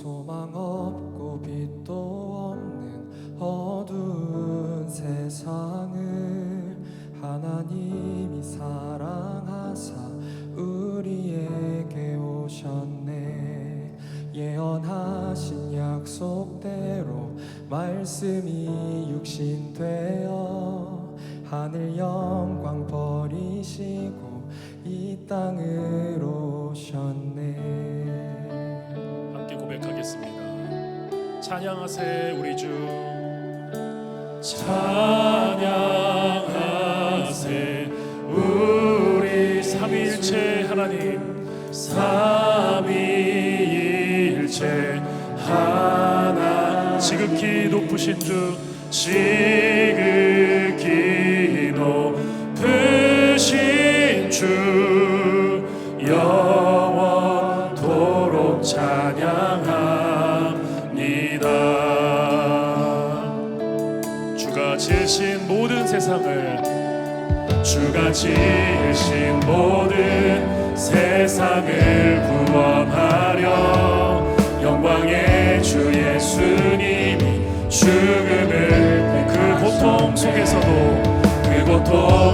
소망 없고 빛도 없는 어두운 세상을 하나님이 사랑하사 우리에게 오셨네. 예언하신 약속대로 말씀이 육신되어 하늘 영광 버리시고 이 땅으로 오셨네. 함께 고백하겠습니다. 찬양하세 우리 주, 찬양하세 우리 삼위일체 하나님, 삼위일체 하나, 지극히 높으신 주, 지극히 높으신 주, 영원토록 찬양합니다. 주가 지으신 모든 세상을, 주가 지으신 모든 세상을 구원하려 영광의 주 예수님이 죽음을, 그 고통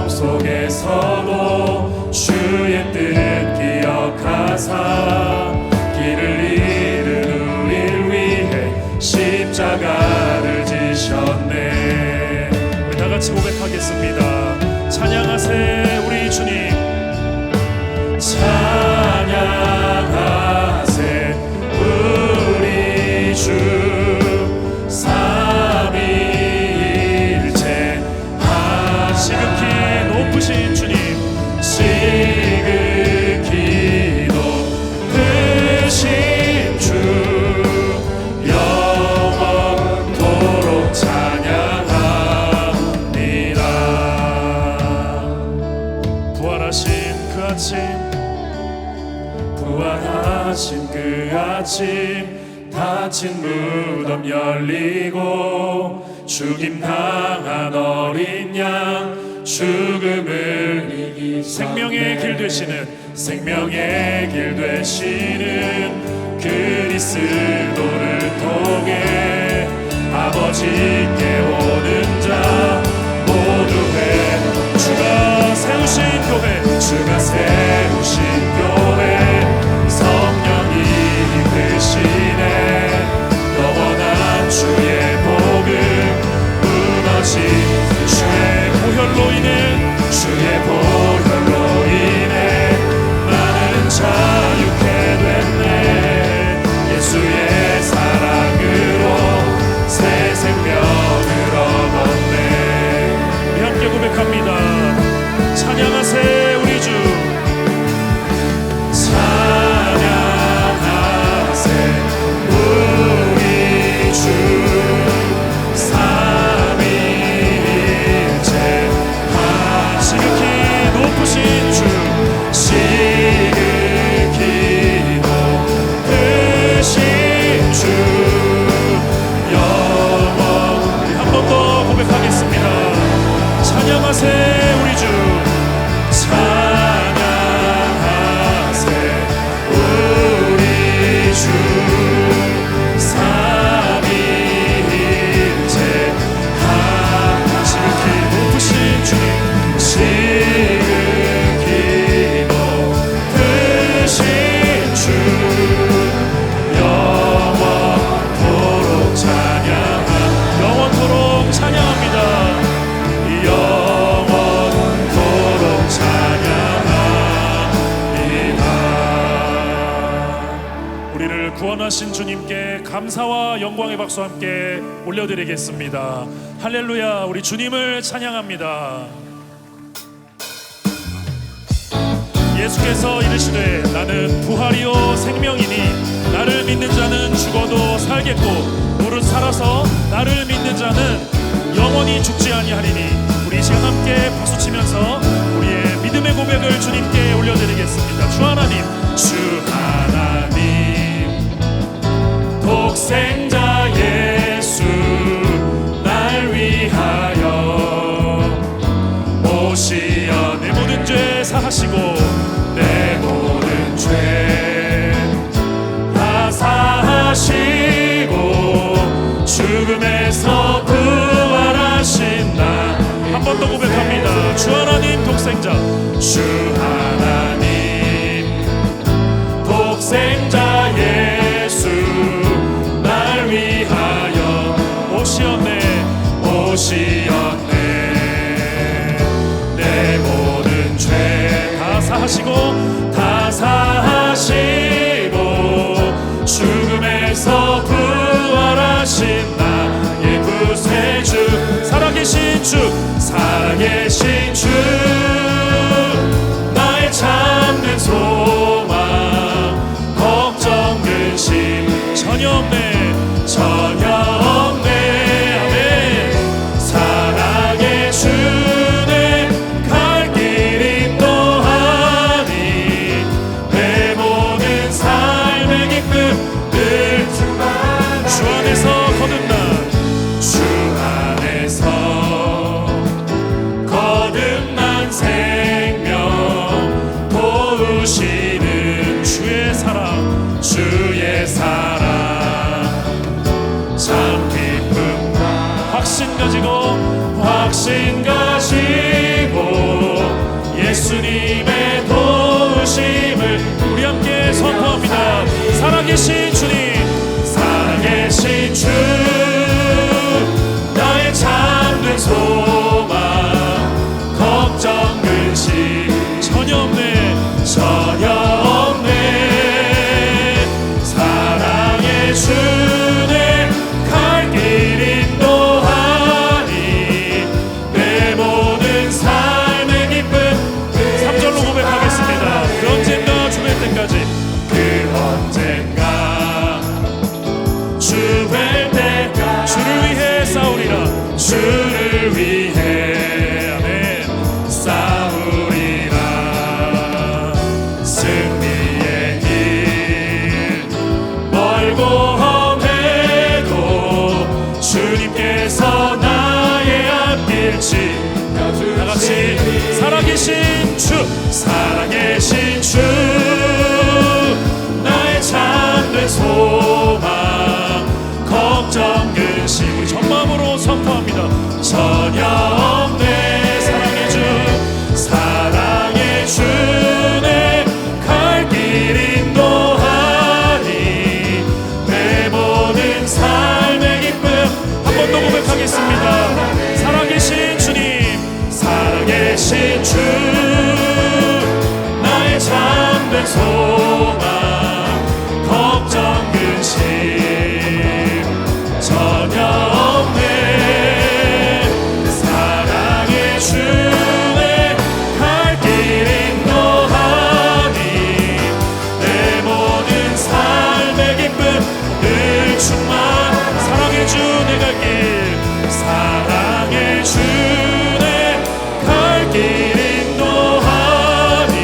속에서도 주의 뜻 기억하사 길을 잃은 우리를 위해 십자가를 지셨네. 우리 다같이 고백하겠습니다. 찬양하세 우리 주님, 찬양하세 우리 주, 삼위일체 지극히 높으신 주님, 지극히 높으신 주, 영원토록 찬양합니다. 부활하신 그 아침, 부활하신 그 아침, 닫힌 무덤 열리고 죽임당한 어린 양, 죽음을 이기 생명의 길 되시는, 생명의 길 되시는 그리스도를 통해 아버지께 오는 자 모두의, 주가 세우신 교회, 주가 세우신 교회, 성령이 이끄시네. 영원한 주의 복음 무너진 주의 보혈로 인해 나는 자유케 됐네. 예수의 사랑으로 새 생명을 얻었네. 우리 함께 고백합니다. 찬양하세 우리 주, 찬양하세 우리 주, 삼위일체 지극히 높으신 주, 지극히 높으신 주, 영원. 우리 한 번 더 고백하겠습니다. 찬양하세 우리 주, 찬양하세 우리 주, 삼위일체 하나, 지극히 높으신 주님, 지극히 높으신 주, 영원토록 찬양합니다. 영원토록 찬양합니다. 우리를 구원하신 주님께 감사와 영광의 박수 함께 올려드리겠습니다. 할렐루야. 우리 주님을 찬양합니다. 예수께서 이르시되 나는 부활이요 생명이니 나를 믿는 자는 죽어도 살겠고 무릇 살아서 나를 믿는 자는 영원히 죽지 아니하리니. 우리 이 시간 함께 박수치면서 우리의 믿음의 고백을 주님께 올려드리겠습니다. 주 하나님, 주 하나님, 독생자 예수 날 위하여 오시어 내 모든 죄 사하시고 내 모든 죄 다 사하시 독생자 주 하나님 독생자 예수 날 위하여 오시었네 내 모든 죄 다 사하시고 죽음에서 부활하신 나의 구세주 살아계신 주 나의 참된 소망 걱정 근심 전혀 없네 아멘 사랑의 주네 갈 길 인도하니 내 모든 삶의 기쁨 늘 주 안에서 거듭난 생명 도우시는 주의 사랑 참 기쁨과 확신 가지고 예수님의 도우심을 우리 함께 선포합니다. 살아계신 주 나의 참된 소망 걱정 근심 전혀 없네 사랑의 주네 갈 길 인도하니 내 모든 삶의 기쁨 3절로 고백하겠습니다. 그 언젠가 주뵐 때까지 주뵐 때 주를 위해 싸우리라 주를 위해 아멘 싸우리라 승리의 길 멀고 험해도 주님께서 나의 앞길 지켜주시니 다같이 살아계신 주 나의 참된 소망 걱정 근심 우리 전마음으로 선포합니다. 전혀 없네 사랑의 주네 갈 길 인도하니 내 모든 삶의 기쁨 한 번 더 고백하겠습니다. 살아계신 주 나의 참된 소망 걱정 근심 전혀 없네 사랑의 주네 갈 길 인도하니 내 모든 삶의 기쁨 늘 충만 사랑의 주네 갈 길 사랑의 주네 갈 길 인도하니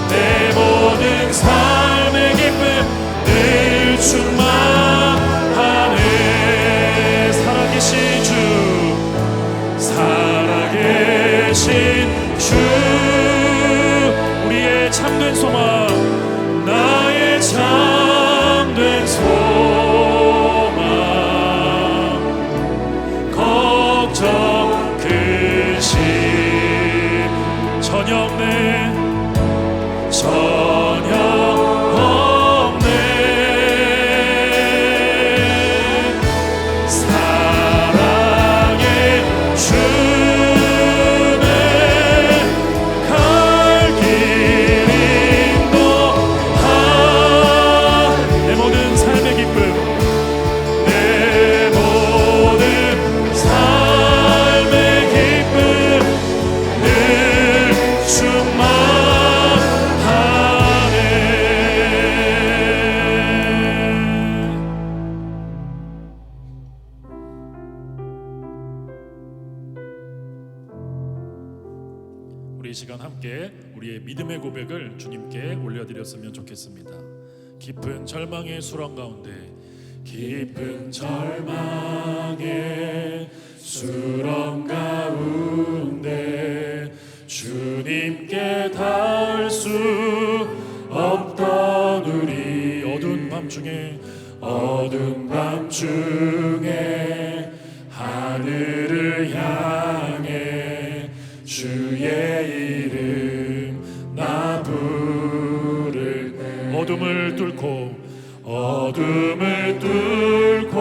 내 모든 삶의 기쁨 늘 충만하네 살아계신 주 우리의 참된 소망 나의 참된 소망 걱정 근심 전혀 없네 우리 이 시간 함께 우리의 믿음의 고백을 주님께 올려드렸으면 좋겠습니다. 깊은 절망의 수렁 가운데 깊은 절망의 수렁 가운데 주님께 닿을 수 없던 우리 어두운 밤중에 하늘을 향해 주의 어둠을 뚫고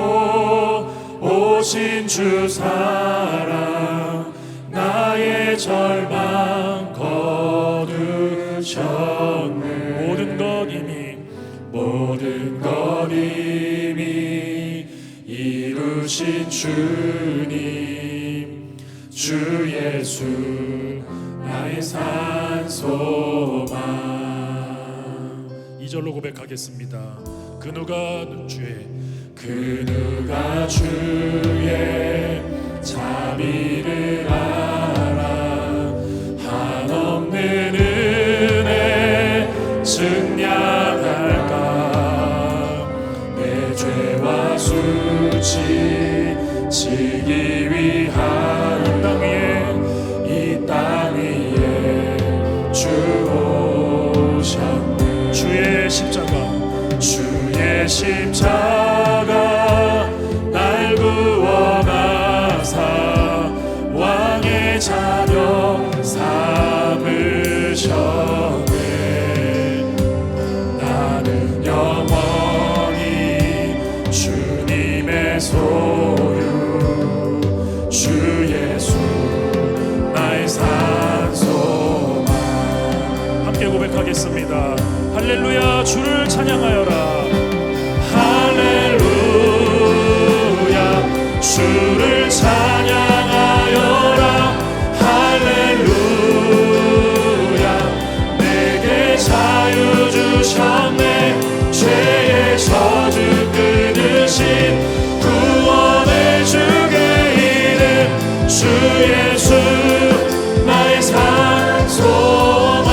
오신 주 사랑 나의 절망 거두셨네. 모든 것 이미 이루신 주님, 주 예수 나의 산소망. 2절로 고백하겠습니다. 그 누가 주의 자비를 알아 한없는 은혜 증량할까. 내 죄와 수치 지기 위한 이 땅 위에 주 오셨네. 주의 십자가 날 구원하사 왕의 자녀 삼으셨네. 나는 영원히 주님의 소유, 주 예수 나의 산소망. 함께 고백하겠습니다. 할렐루야. 주를 찬양하여라. 할렐루야. 주를 찬양하여라. 할렐루야. 내게 자유 주셨네. 죄의 저주 끊으신 구원의 주의 이름, 주 예수 나의 산소망.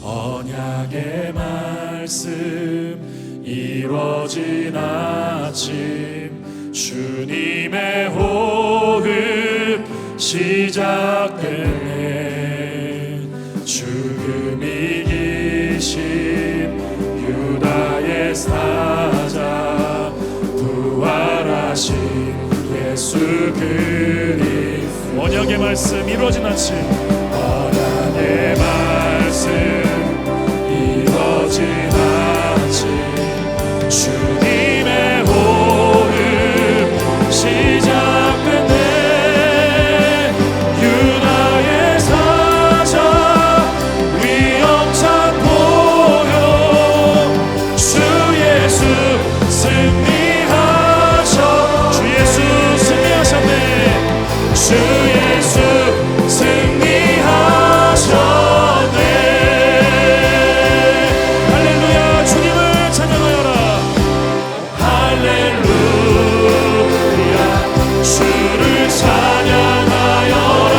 언약의 말씀 이루어진 아침, 주님의 호흡 시작되네. 죽음 이기신 유다의 사자, 부활하신 예수 그리스도. 언약의 말씀 이루어진 아침, 언약의 말씀 이루어진 아침, 주님의 호흡 시작됐네. 유다의 사자 위엄찬 보혈, 주 예수 승리하셔. 주 예수 승리하셨네. 주 예수 승리하셨네. 할렐루야. 주님을 찬양하여라. 할렐루야. 주를 찬양하여라.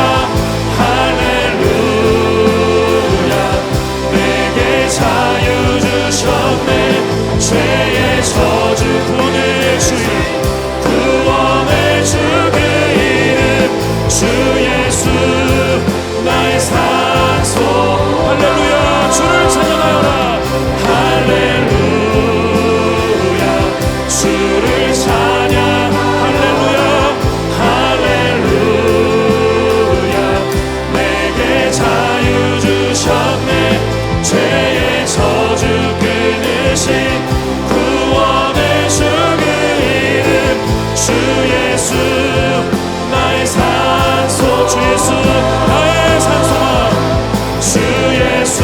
할렐루야. 내게 자유 주셨네. 죄의 저주 구원의 주님, 구원의 주 그 이름, 주 예수 나의 산소. 할렐루야. 주를 찬양하여라. 할렐루야. 주를 찬양. 할렐루야. 할렐루야. 내게 자유 주셨네. 죄의 저주 끊으신 구원의 주 그 이름, 주 예수 나의 산소. 주 예수 나의 산소만. 주 예수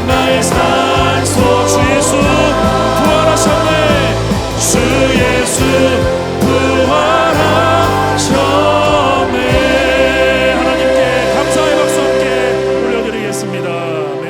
나의 산소. 주 예수 부활하셨네. 주 예수 부활하셨네. 하나님께 감사의 박수 함께 올려드리겠습니다. 아멘.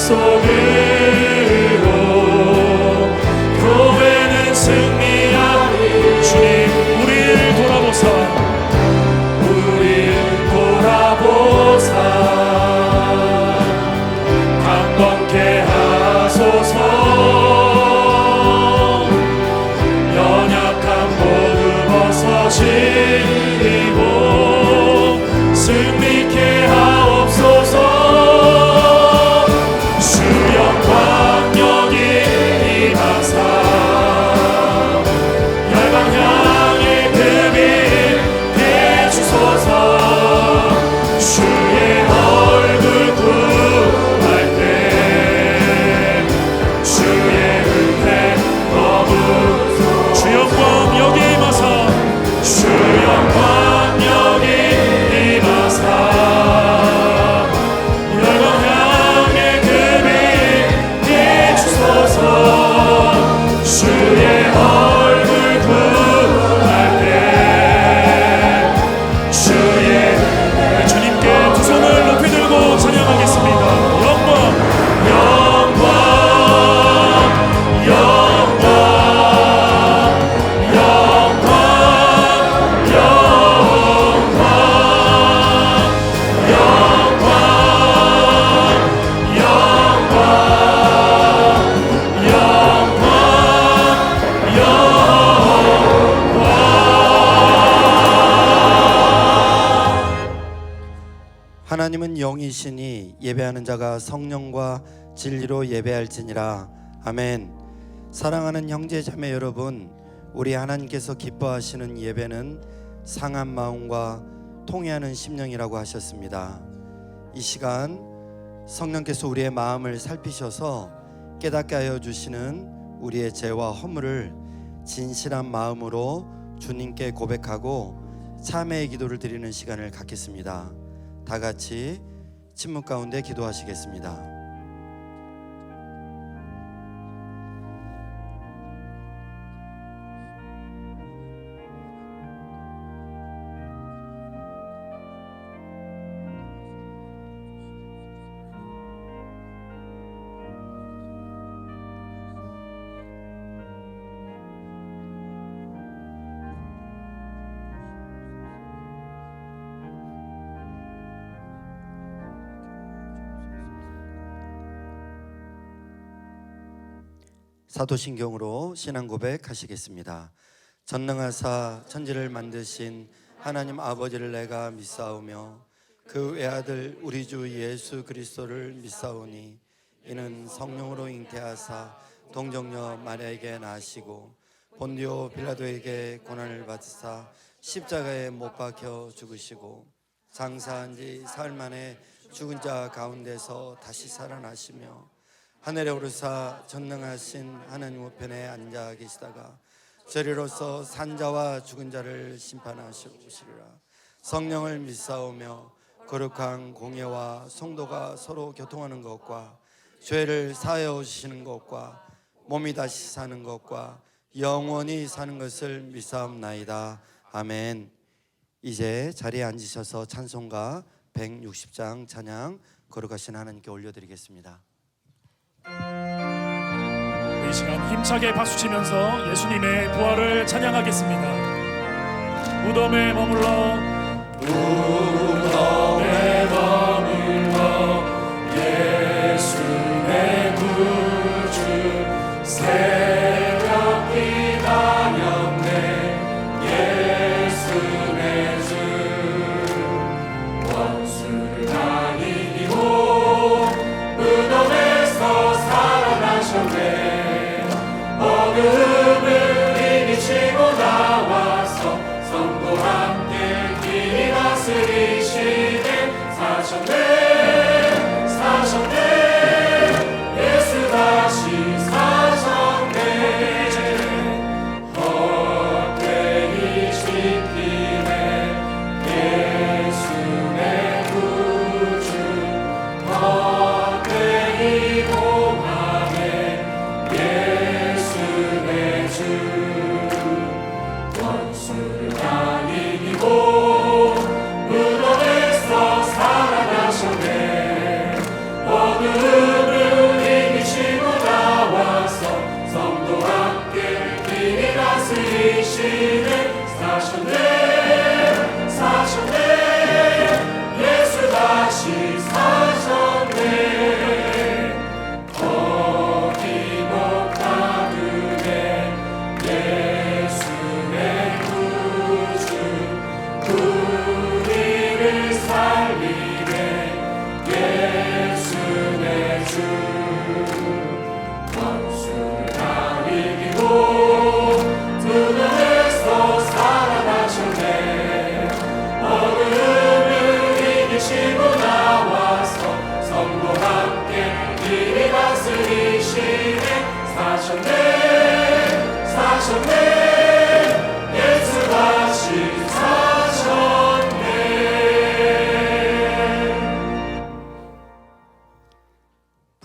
약속으로 교회는 승리하리. 주님 우리를 돌아보사 강건케 하소서. 연약함 모두 벗어지고 승리케 하옵소서. 주 영광 여기 임하사 열방 향해 그 빛 비추소서. 주의 얼굴 구할 때 주의 은혜 머무소. 주 영광 여기 임하사 주 영광 여기 임하사 열방 향해 그 빛 비추소서. 주의 얼굴 구할 때 주의 주님께 두 손을 높이 들고 찬양하겠습니다. 영광 영광 영광 영광 하나님은 영이시니 예배하는 자가 성령과 진리로 예배할지니라. 아멘. 사랑하는 형제 자매 여러분, 우리 하나님께서 기뻐하시는 예배는 상한 마음과 통회하는 심령이라고 하셨습니다. 이 시간 성령께서 우리의 마음을 살피셔서 깨닫게 하여 주시는 우리의 죄와 허물을 진실한 마음으로 주님께 고백하고 참회의 기도를 드리는 시간을 갖겠습니다. 다 같이 침묵 가운데 기도하시겠습니다. 사도신경으로 신앙 고백하시겠습니다. 전능하사 천지를 만드신 하나님 아버지를 내가 믿사오며 그 외아들 우리 주 예수 그리스도를 믿사오니 이는 성령으로 잉태하사 동정녀 마리아에게 나시고 본디오 빌라도에게 고난을 받으사 십자가에 못 박혀 죽으시고 장사한 지 사흘 만에 죽은 자 가운데서 다시 살아나시며 하늘에 오르사 전능하신 하나님 우편에 앉아 계시다가 저리로서 산자와 죽은 자를 심판하시리라. 성령을 믿사오며 거룩한 공예와 성도가 서로 교통하는 것과 죄를 사하여 주시는 것과 몸이 다시 사는 것과 영원히 사는 것을 믿사옵나이다. 아멘. 이제 자리에 앉으셔서 찬송가 160장 찬양 거룩하신 하나님께 올려드리겠습니다. 이 시간 힘차게 박수치면서 예수님의 부활을 찬양하겠습니다. 무덤에 머물러 예수 내 구주 새벽 기다렸네. 예수 내 주 원수를 다 이기고 무덤에서 살아나셨네. 어둠을 이기시고 나와서 성도와 함께 길이 다스리시네. 사셨네 사셨네 예수 다시 사셨네. 헛되이 지키네 예수 내 구주. 헛되이 공하네 예수 내 주. 원수를 다 이기고 무덤에서 살아나셨네. 어둠을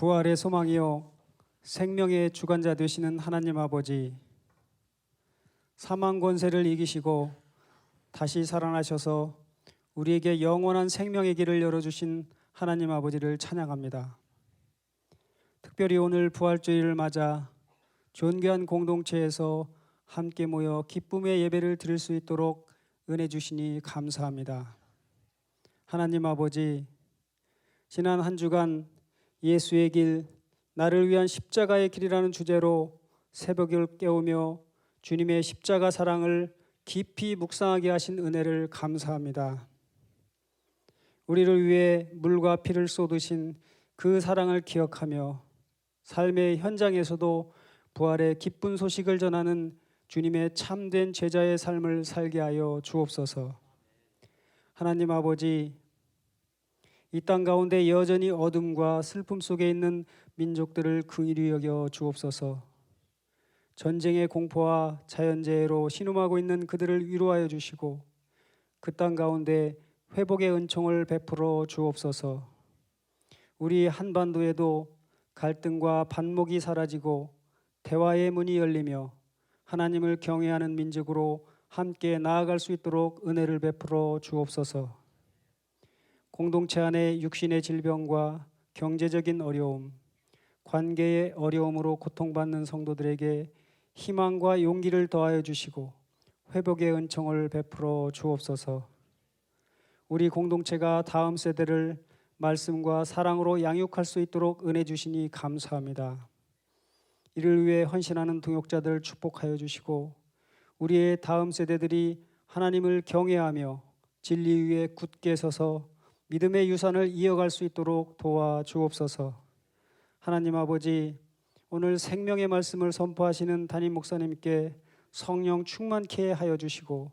부활의 소망이요 생명의 주관자 되시는 하나님 아버지, 사망 권세를 이기시고 다시 살아나셔서 우리에게 영원한 생명의 길을 열어주신 하나님 아버지를 찬양합니다. 특별히 오늘 부활주일을 맞아 존귀한 공동체에서 함께 모여 기쁨의 예배를 드릴 수 있도록 은혜 주시니 감사합니다. 하나님 아버지, 지난 한 주간 예수의 길, 나를 위한 십자가의 길이라는 주제로 새벽을 깨우며 주님의 십자가 사랑을 깊이 묵상하게 하신 은혜를 감사합니다. 우리를 위해 물과 피를 쏟으신 그 사랑을 기억하며 삶의 현장에서도 부활의 기쁜 소식을 전하는 주님의 참된 제자의 삶을 살게 하여 주옵소서. 하나님 아버지, 이 땅 가운데 여전히 어둠과 슬픔 속에 있는 민족들을 긍휼히 여겨 주옵소서. 전쟁의 공포와 자연재해로 신음하고 있는 그들을 위로하여 주시고 그 땅 가운데 회복의 은총을 베풀어 주옵소서. 우리 한반도에도 갈등과 반목이 사라지고 대화의 문이 열리며 하나님을 경외하는 민족으로 함께 나아갈 수 있도록 은혜를 베풀어 주옵소서. 공동체 안에 육신의 질병과 경제적인 어려움, 관계의 어려움으로 고통받는 성도들에게 희망과 용기를 더하여 주시고 회복의 은총을 베풀어 주옵소서. 우리 공동체가 다음 세대를 말씀과 사랑으로 양육할 수 있도록 은혜 주시니 감사합니다. 이를 위해 헌신하는 동역자들 축복하여 주시고 우리의 다음 세대들이 하나님을 경외하며 진리 위에 굳게 서서 믿음의 유산을 이어갈 수 있도록 도와주옵소서. 하나님 아버지, 오늘 생명의 말씀을 선포하시는 담임 목사님께 성령 충만케 하여 주시고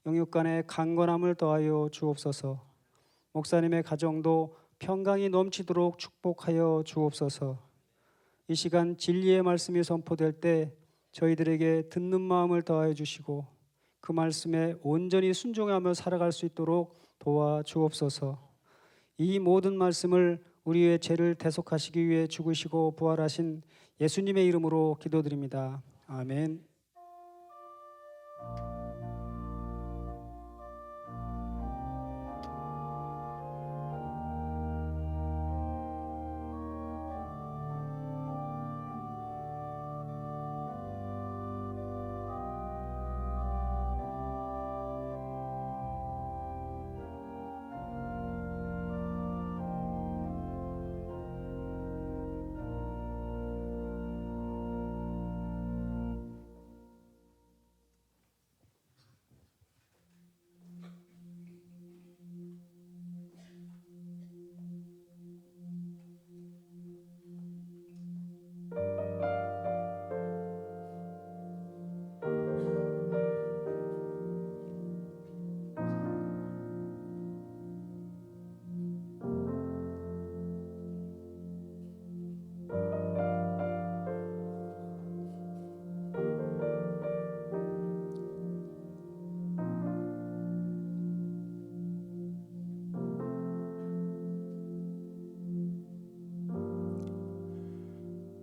영육 간의 강건함을 더하여 주옵소서. 목사님의 가정도 평강이 넘치도록 축복하여 주옵소서. 이 시간 진리의 말씀이 선포될 때 저희들에게 듣는 마음을 더하여 주시고 그 말씀에 온전히 순종하며 살아갈 수 있도록 도와주옵소서. 이 모든 말씀을 우리의 죄를 대속하시기 위해 죽으시고 부활하신 예수님의 이름으로 기도드립니다. 아멘.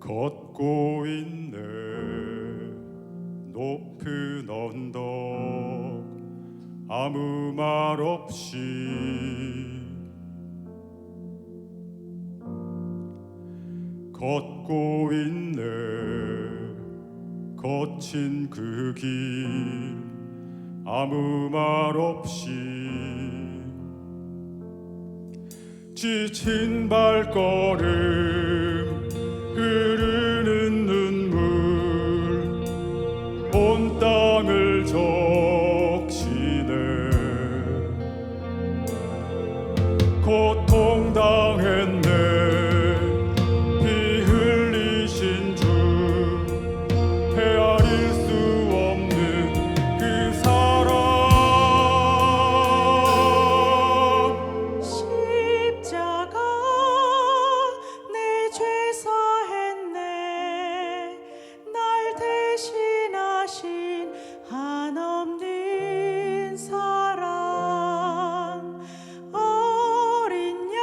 걷고 있네 높은 언덕 아무 말 없이 걷고 있네 거친 그 길 아무 말 없이 지친 발걸음 흐르는 눈물 온 땅을 적시네 고통당했네 피 흘리신 주 헤아릴 수 없는 그 사랑 십자가 내 죄 사했네 날 대신하신 한없는 사랑 어린 양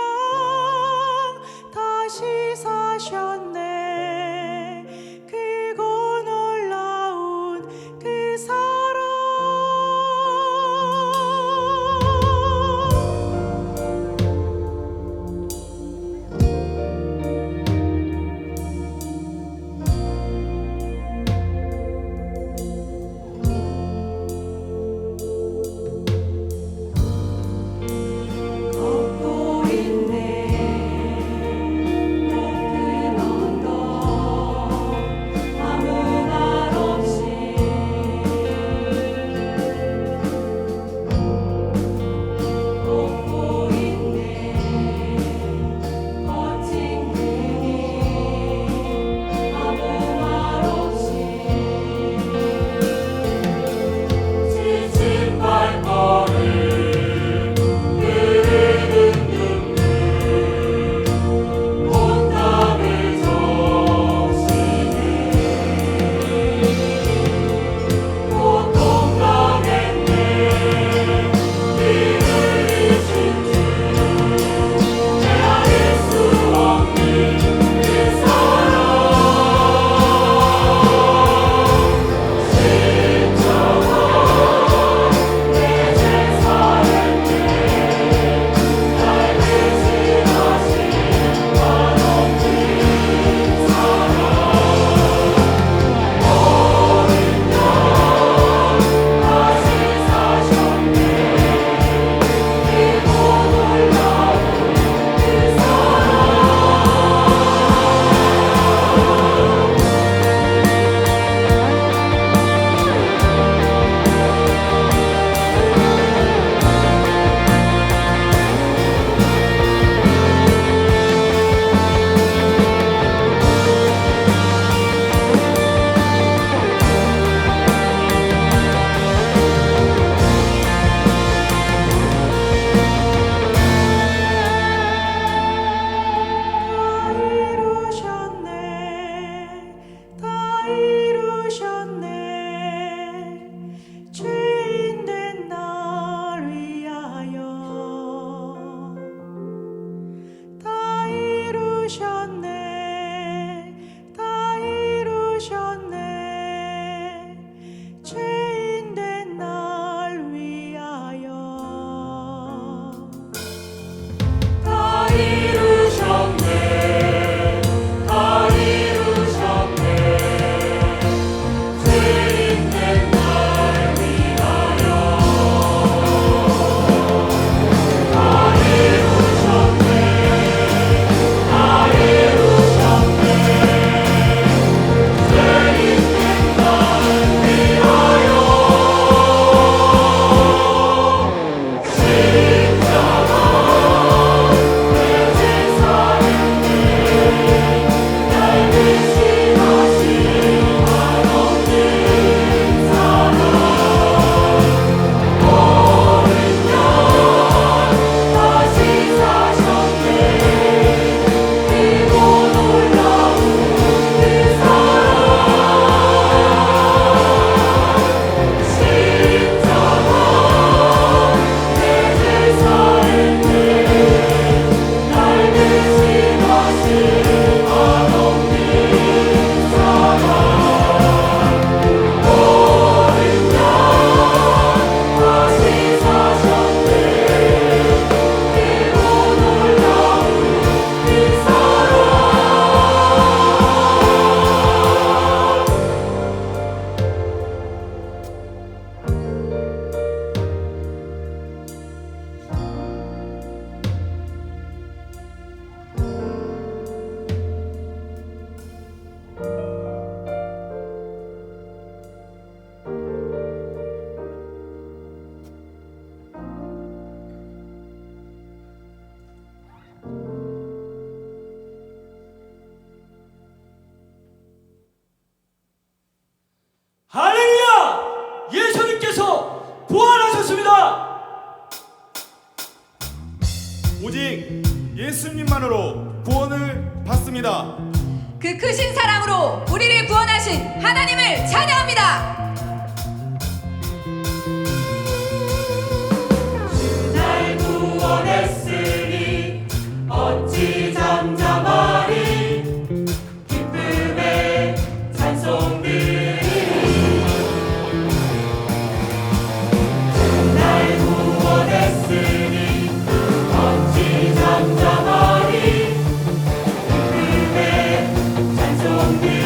예수님만으로 구원을 받습니다. 그 크신 사랑으로 우리를 구원하신 하나님을 찬양합니다. 날 구원했으니 어찌 잠잠하리 기쁨의 찬송들이 날 구원했으니 어찌 잠잠하리 기쁨의 찬송들이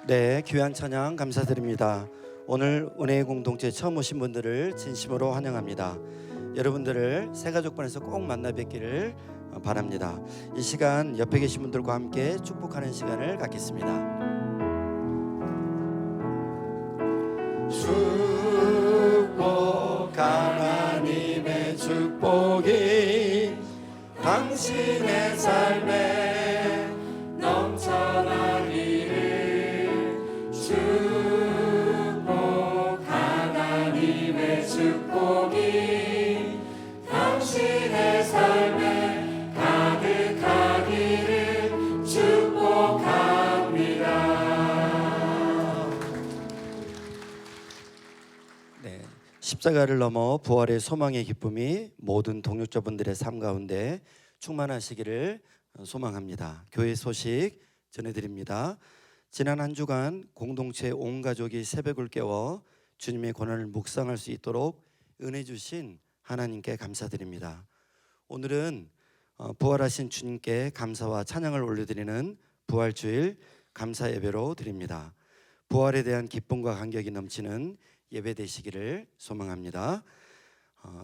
네, 귀한 찬양 감사드립니다. 오늘 은혜의 공동체 처음 오신 분들을 진심으로 환영합니다. 여러분들을 새가족반에서 꼭 만나 뵙기를 바랍니다. 이 시간 옆에 계신 분들과 함께 축복하는 시간을 갖겠습니다. 축복 하나님의 축복이 당신의 삶에 넘쳐나기를 축복 하나님의 축복이 당신의 삶에 가득하기를 축복합니다. 네, 십자가를 넘어 부활의 소망의 기쁨이 모든 동역자분들의 삶 가운데 충만하시기를 소망합니다. 교회 소식 전해드립니다. 지난 한 주간 공동체 온 가족이 새벽을 깨워 주님의 권한을 묵상할 수 있도록 은혜 주신 하나님께 감사드립니다. 오늘은 부활하신 주님께 감사와 찬양을 올려드리는 부활주일 감사 예배로 드립니다. 부활에 대한 기쁨과 감격이 넘치는 예배 되시기를 소망합니다.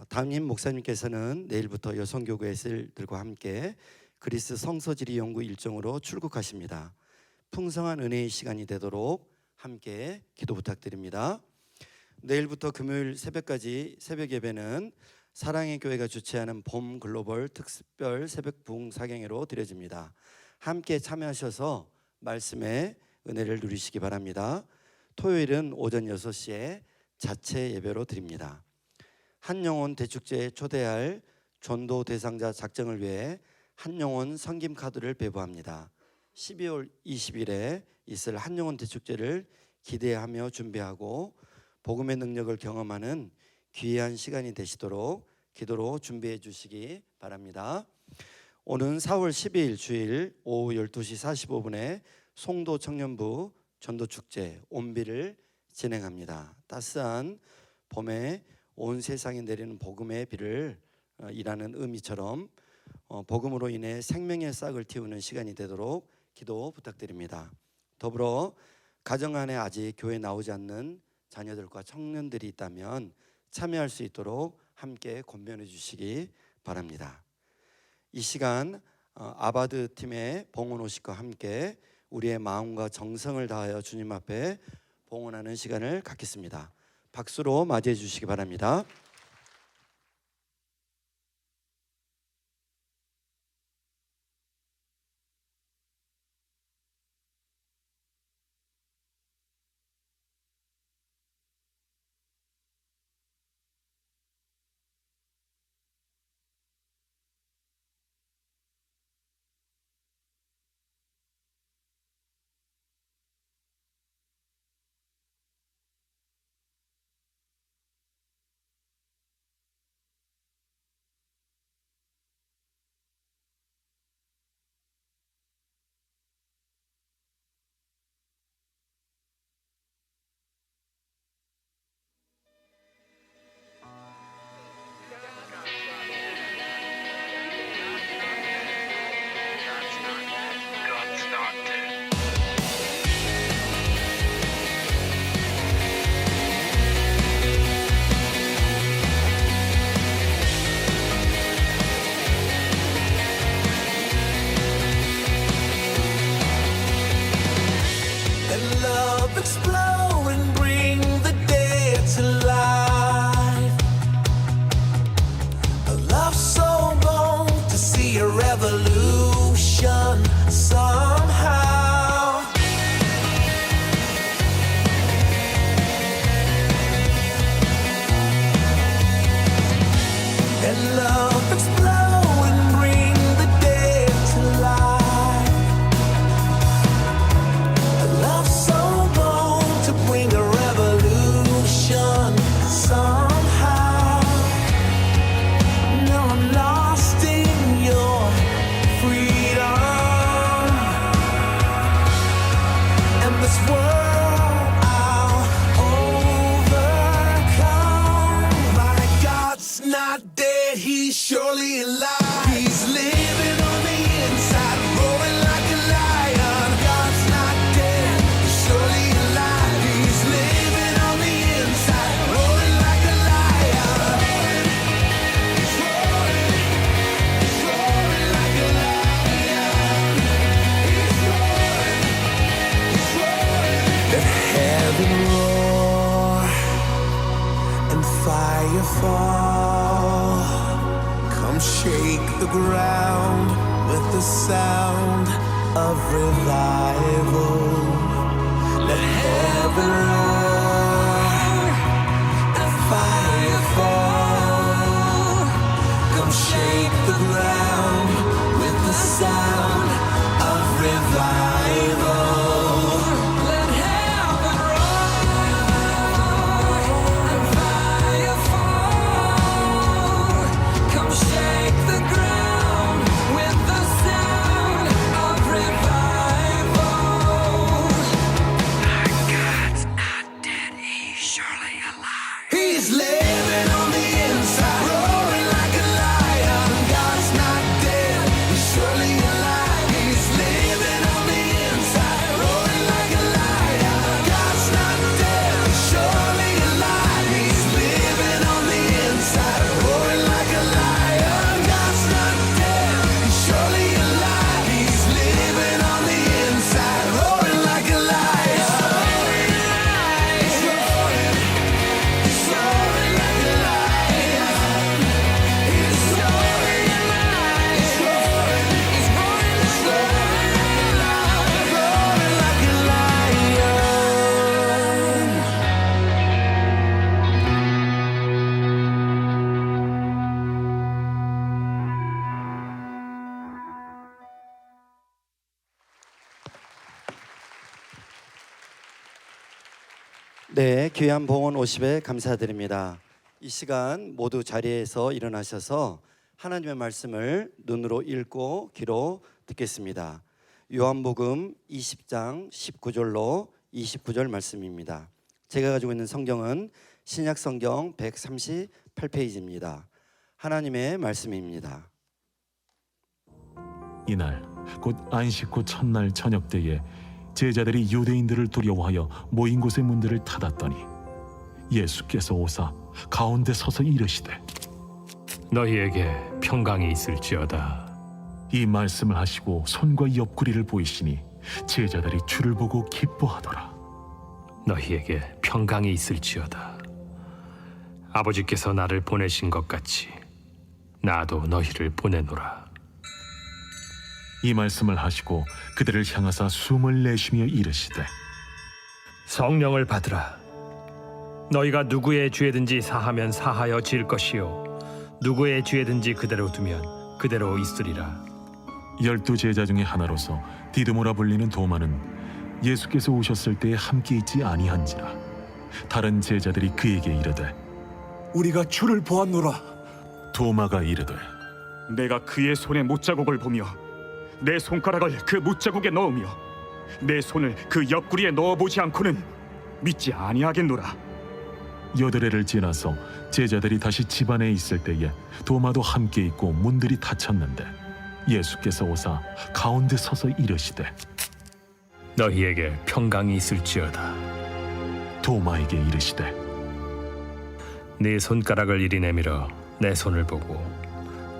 담임 목사님께서는 내일부터 여성교구애들과 함께 그리스 성서지리 연구 일정으로 출국하십니다. 풍성한 은혜의 시간이 되도록 함께 기도 부탁드립니다. 내일부터 금요일 새벽까지 새벽 예배는 사랑의 교회가 주최하는 봄 글로벌 특별 새벽 부흥 사경회로 드려집니다. 함께 참여하셔서 말씀의 은혜를 누리시기 바랍니다. 토요일은 오전 6시에 자체 예배로 드립니다. 한영혼 대축제에 초대할 전도 대상자 작정을 위해 한영혼 섬김 카드를 배부합니다. 12월 20일에 있을 한영혼 대축제를 기대하며 준비하고 복음의 능력을 경험하는 귀한 시간이 되시도록 기도로 준비해 주시기 바랍니다. 오는 4월 12일 주일 오후 12시 45분에 송도 청년부 전도축제 온비를 진행합니다. 따스한 봄에 온 세상에 내리는 복음의 비를 이라는 의미처럼 복음으로 인해 생명의 싹을 틔우는 시간이 되도록 기도 부탁드립니다. 더불어 가정 안에 아직 교회 나오지 않는 자녀들과 청년들이 있다면 참여할 수 있도록 함께 권면해 주시기 바랍니다. 이 시간 아바드 팀의 봉헌호식과 함께 우리의 마음과 정성을 다하여 주님 앞에 봉헌하는 시간을 갖겠습니다. 박수로 맞이해 주시기 바랍니다. Explode and bring the dead to life. A love so bold to see a revolution somehow. And love explode and bring the dead to life. A love so bring a revolution somehow. Now I'm lost in your freedom, and this world I'll overcome. My God's not dead, he's surely alive. He's living on the inside, roaring like a lion. God's not dead, he's surely alive. He's living on the inside, roaring like a lion. He's roaring like a lion. He's roaring. Let heaven roar and fire fall. Come shake the ground with the sound of revival. Let heaven roar and fire fall. Come shake the ground with the sound of revival. Let heaven roar and fire fall. Come shake the ground with the sound of revival. God's not dead, he's surely alive. He's living on the inside, roaring like a lion. God's not dead, he's surely alive. He's living on the 네, 귀한 봉헌 50에 감사드립니다. 이 시간 모두 자리에서 일어나셔서 하나님의 말씀을 눈으로 읽고 귀로 듣겠습니다. 요한복음 20장 19절로 29절 말씀입니다. 제가 가지고 있는 성경은 신약 성경 138페이지입니다. 하나님의 말씀입니다. 이날 곧 안식 후 첫날 저녁 때에 제자들이 유대인들을 두려워하여 모인 곳의 문들을 닫았더니 예수께서 오사 가운데 서서 이르시되 너희에게 평강이 있을지어다. 이 말씀을 하시고 손과 옆구리를 보이시니 제자들이 주를 보고 기뻐하더라. 너희에게 평강이 있을지어다. 아버지께서 나를 보내신 것 같이 나도 너희를 보내노라. 이 말씀을 하시고 그들을 향하사 숨을 내쉬며 이르시되 성령을 받으라. 너희가 누구의 죄든지 사하면 사하여 질 것이요 누구의 죄든지 그대로 두면 그대로 있으리라. 12 제자 중에 하나로서 디드모라 불리는 도마는 예수께서 오셨을 때에 함께 있지 아니한지라. 다른 제자들이 그에게 이르되 우리가 주를 보았노라. 도마가 이르되 내가 그의 손에 못자국을 보며 내 손가락을 그 못자국에 넣으며 내 손을 그 옆구리에 넣어보지 않고는 믿지 아니하겠노라. 8회를 지나서 제자들이 다시 집 안에 있을 때에 도마도 함께 있고 문들이 닫혔는데 예수께서 오사 가운데 서서 이르시되 너희에게 평강이 있을지어다. 도마에게 이르시되 네 손가락을 이리 내밀어 내 손을 보고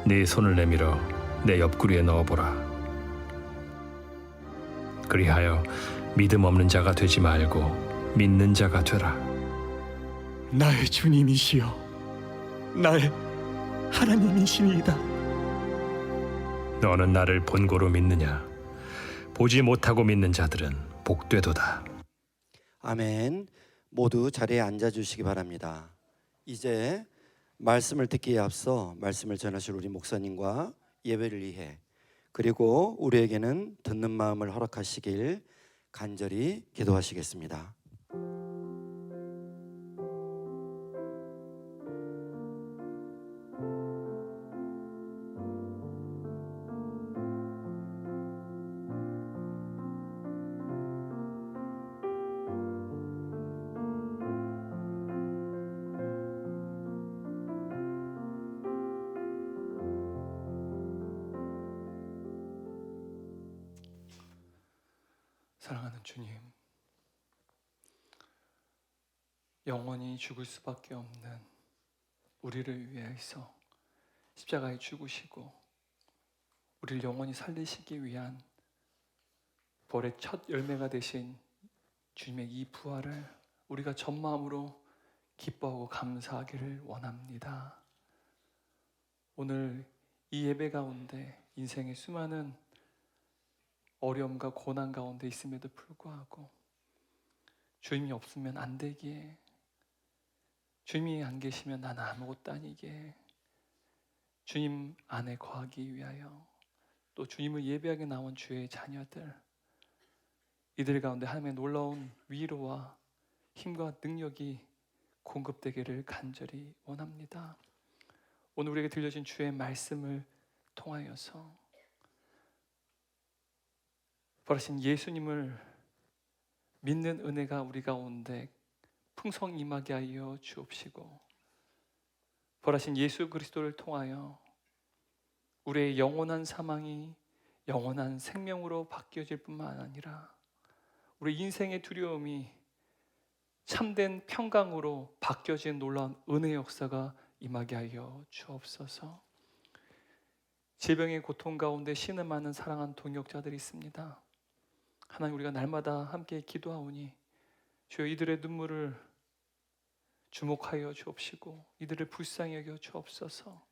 네 손을 내밀어 내 옆구리에 넣어보라. 그리하여 믿음 없는 자가 되지 말고 믿는 자가 되라. 나의 주님이시여 나의 하나님이시니이다. 너는 나를 본고로 믿느냐? 보지 못하고 믿는 자들은 복되도다. 아멘. 모두 자리에 앉아주시기 바랍니다. 이제 말씀을 듣기에 앞서 말씀을 전하실 우리 목사님과 예배를 위해 그리고 우리에게는 듣는 마음을 허락하시길 간절히 기도하시겠습니다. 사랑하는 주님, 영원히 죽을 수밖에 없는 우리를 위해서 십자가에 죽으시고 우리를 영원히 살리시기 위한 부활의 첫 열매가 되신 주님의 이 부활을 우리가 전마음으로 기뻐하고 감사하기를 원합니다. 오늘 이 예배 가운데 인생의 수많은 어려움과 고난 가운데 있음에도 불구하고 주님이 없으면 안 되기에, 주님이 안 계시면 난 아무것도 아니기에, 주님 안에 거하기 위하여 또 주님을 예배하게 나온 주의 자녀들, 이들 가운데 하나님의 놀라운 위로와 힘과 능력이 공급되기를 간절히 원합니다. 오늘 우리에게 들려진 주의 말씀을 통하여서 부활하신 예수님을 믿는 은혜가 우리 가운데 풍성 임하게 하여 주옵시고, 부활하신 예수 그리스도를 통하여 우리의 영원한 사망이 영원한 생명으로 바뀌어질 뿐만 아니라 우리 인생의 두려움이 참된 평강으로 바뀌어진 놀라운 은혜의 역사가 임하게 하여 주옵소서. 질병의 고통 가운데 신음하는 사랑한 동역자들이 있습니다. 하나님, 우리가 날마다 함께 기도하오니 주여 이들의 눈물을 주목하여 주옵시고 이들을 불쌍히 여겨 주옵소서.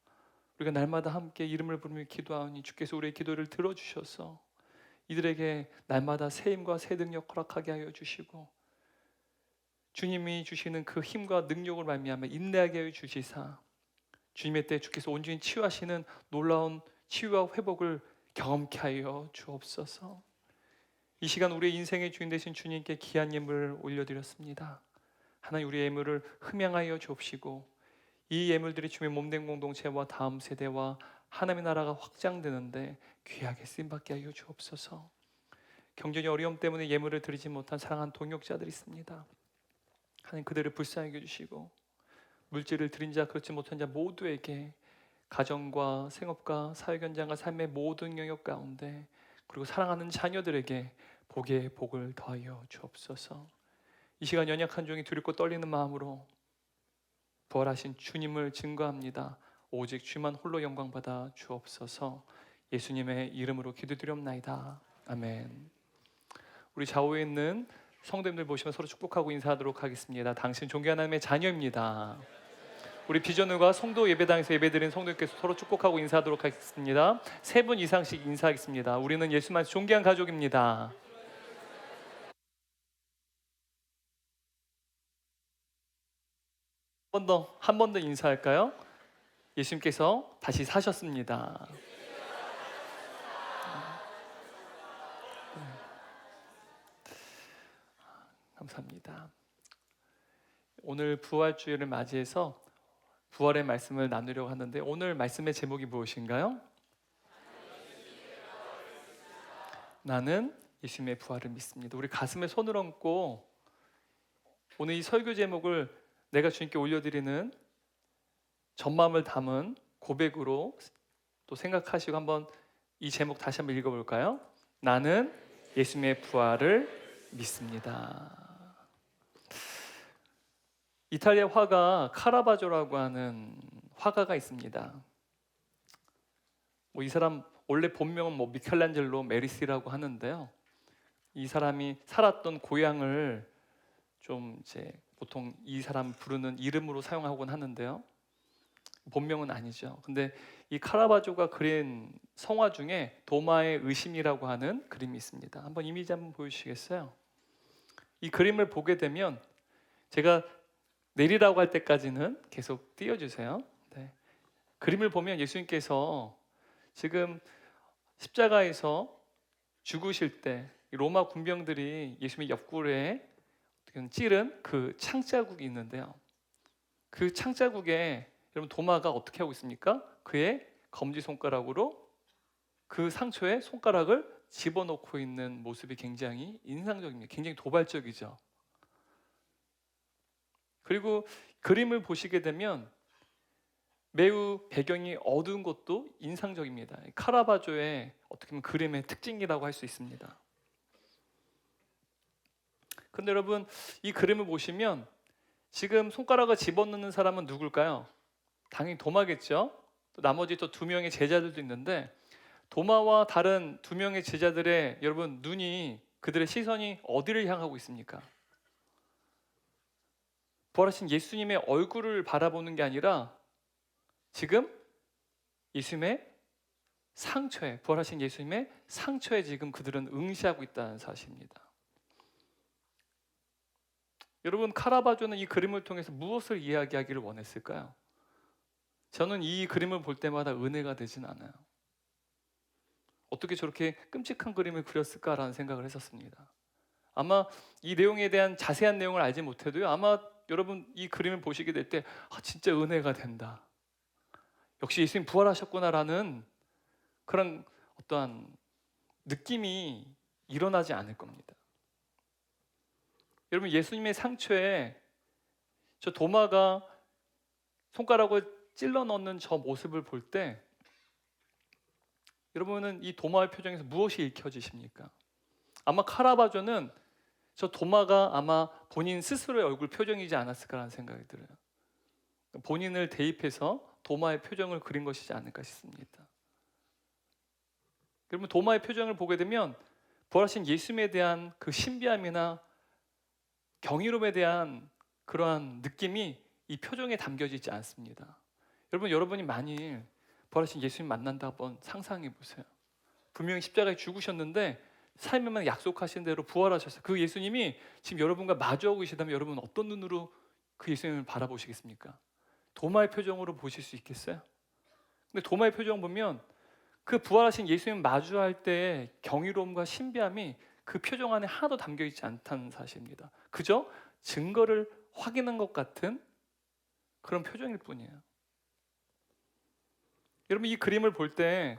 우리가 날마다 함께 이름을 부르며 기도하오니 주께서 우리의 기도를 들어주셔서 이들에게 날마다 새 힘과 새 능력 허락하게 하여 주시고 주님이 주시는 그 힘과 능력을 말미암아 인내하게 하여 주시사 주님의 때 주께서 온전히 치유하시는 놀라운 치유와 회복을 경험케 하여 주옵소서. 이 시간 우리의 인생의 주인 되신 주님께 귀한 예물을 올려드렸습니다. 하나님 우리의 예물을 흠양하여 주옵시고 이 예물들이 주님의 몸된 공동체와 다음 세대와 하나님의 나라가 확장되는데 귀하게 쓰임받게 하여 주옵소서. 경제의 어려움 때문에 예물을 드리지 못한 사랑하는 동역자들이 있습니다. 하나님 그들을 불쌍히 여겨주시고 물질을 드린 자 그렇지 못한 자 모두에게 가정과 생업과 사회 현장과 삶의 모든 영역 가운데 그리고 사랑하는 자녀들에게 복의 복을 더하여 주옵소서. 이 시간 연약한 종이 두렵고 떨리는 마음으로 부활하신 주님을 증거합니다. 오직 주만 홀로 영광 받아 주옵소서. 예수님의 이름으로 기도드리옵나이다. 아멘. 우리 좌우에 있는 성도님들 보시면 서로 축복하고 인사하도록 하겠습니다. 당신 존귀한 하나님의 자녀입니다. 우리 비전우가 성도 예배당에서 예배드린 성도님께서 서로 축복하고 인사하도록 하겠습니다. 3분 이상씩 인사하겠습니다. 우리는 예수만 존귀한 가족입니다. 한 번 더 인사할까요? 예수님께서 다시 사셨습니다. 감사합니다. 오늘 부활주일을 맞이해서 부활의 말씀을 나누려고 하는데 오늘 말씀의 제목이 무엇인가요? 나는 예수님의 부활을 믿습니다. 우리 가슴에 손을 얹고 오늘 이 설교 제목을 내가 주님께 올려드리는 전마음을 담은 고백으로 또 생각하시고 한번 이 제목 다시 한번 읽어볼까요? 나는 예수님의 부활을 믿습니다. 이탈리아 화가 카라바조라고 하는 화가가 있습니다. 이 사람 원래 본명은 미켈란젤로 메리시라고 하는데요. 이 사람이 살았던 고향을 좀 이제 보통 이 사람 부르는 이름으로 사용하곤 하는데요. 본명은 아니죠. 근데 이 카라바조가 그린 성화 중에 도마의 의심이라고 하는 그림이 있습니다. 한번 이미지 한번 보여주시겠어요? 이 그림을 보게 되면 제가 내리라고 할 때까지는 계속 띄워주세요. 네. 그림을 보면 예수님께서 지금 십자가에서 죽으실 때 로마 군병들이 예수님의 옆구리에 찌른 그 창자국이 있는데요. 그 창자국에 여러분 도마가 어떻게 하고 있습니까? 그의 검지손가락으로 그 상처에 손가락을 집어넣고 있는 모습이 굉장히 인상적입니다. 굉장히 도발적이죠. 그리고 그림을 보시게 되면 매우 배경이 어두운 것도 인상적입니다. 카라바조의 어떻게 보면 그림의 특징이라고 할 수 있습니다. 그런데 여러분 이 그림을 보시면 지금 손가락을 집어넣는 사람은 누굴까요? 당연히 도마겠죠. 또 나머지 또 2명의 제자들도 있는데 도마와 다른 2명의 제자들의 여러분 눈이 그들의 시선이 어디를 향하고 있습니까? 부활하신 예수님의 얼굴을 바라보는 게 아니라 지금 예수님의 상처에 부활하신 예수님의 상처에 지금 그들은 응시하고 있다는 사실입니다. 여러분 카라바조는 이 그림을 통해서 무엇을 이야기하기를 원했을까요? 저는 이 그림을 볼 때마다 은혜가 되진 않아요. 어떻게 저렇게 끔찍한 그림을 그렸을까라는 생각을 했었습니다. 아마 이 내용에 대한 자세한 내용을 알지 못해도요. 아마 여러분 이 그림을 보시게 될 때 진짜 은혜가 된다. 역시 예수님 부활하셨구나라는 그런 어떠한 느낌이 일어나지 않을 겁니다. 여러분 예수님의 상처에 저 도마가 손가락을 찔러 넣는 저 모습을 볼 때 여러분은 이 도마의 표정에서 무엇이 읽혀지십니까? 아마 카라바조는 저 도마가 아마 본인 스스로의 얼굴 표정이지 않았을까라는 생각이 들어요. 본인을 대입해서 도마의 표정을 그린 것이지 않을까 싶습니다. 여러분 도마의 표정을 보게 되면 부활하신 예수님에 대한 그 신비함이나 경이로움에 대한 그러한 느낌이 이 표정에 담겨져 있지 않습니다. 여러분이 만일 부활하신 예수님 만난다 한번 상상해 보세요. 분명히 십자가에 죽으셨는데 삶에만 약속하신 대로 부활하셨어요. 그 예수님이 지금 여러분과 마주하고 계시다면 여러분은 어떤 눈으로 그 예수님을 바라보시겠습니까? 도마의 표정으로 보실 수 있겠어요? 근데 도마의 표정 보면 그 부활하신 예수님 마주할 때의 경이로움과 신비함이 그 표정 안에 하나도 담겨 있지 않다는 사실입니다. 그저 증거를 확인한 것 같은 그런 표정일 뿐이에요. 여러분 이 그림을 볼 때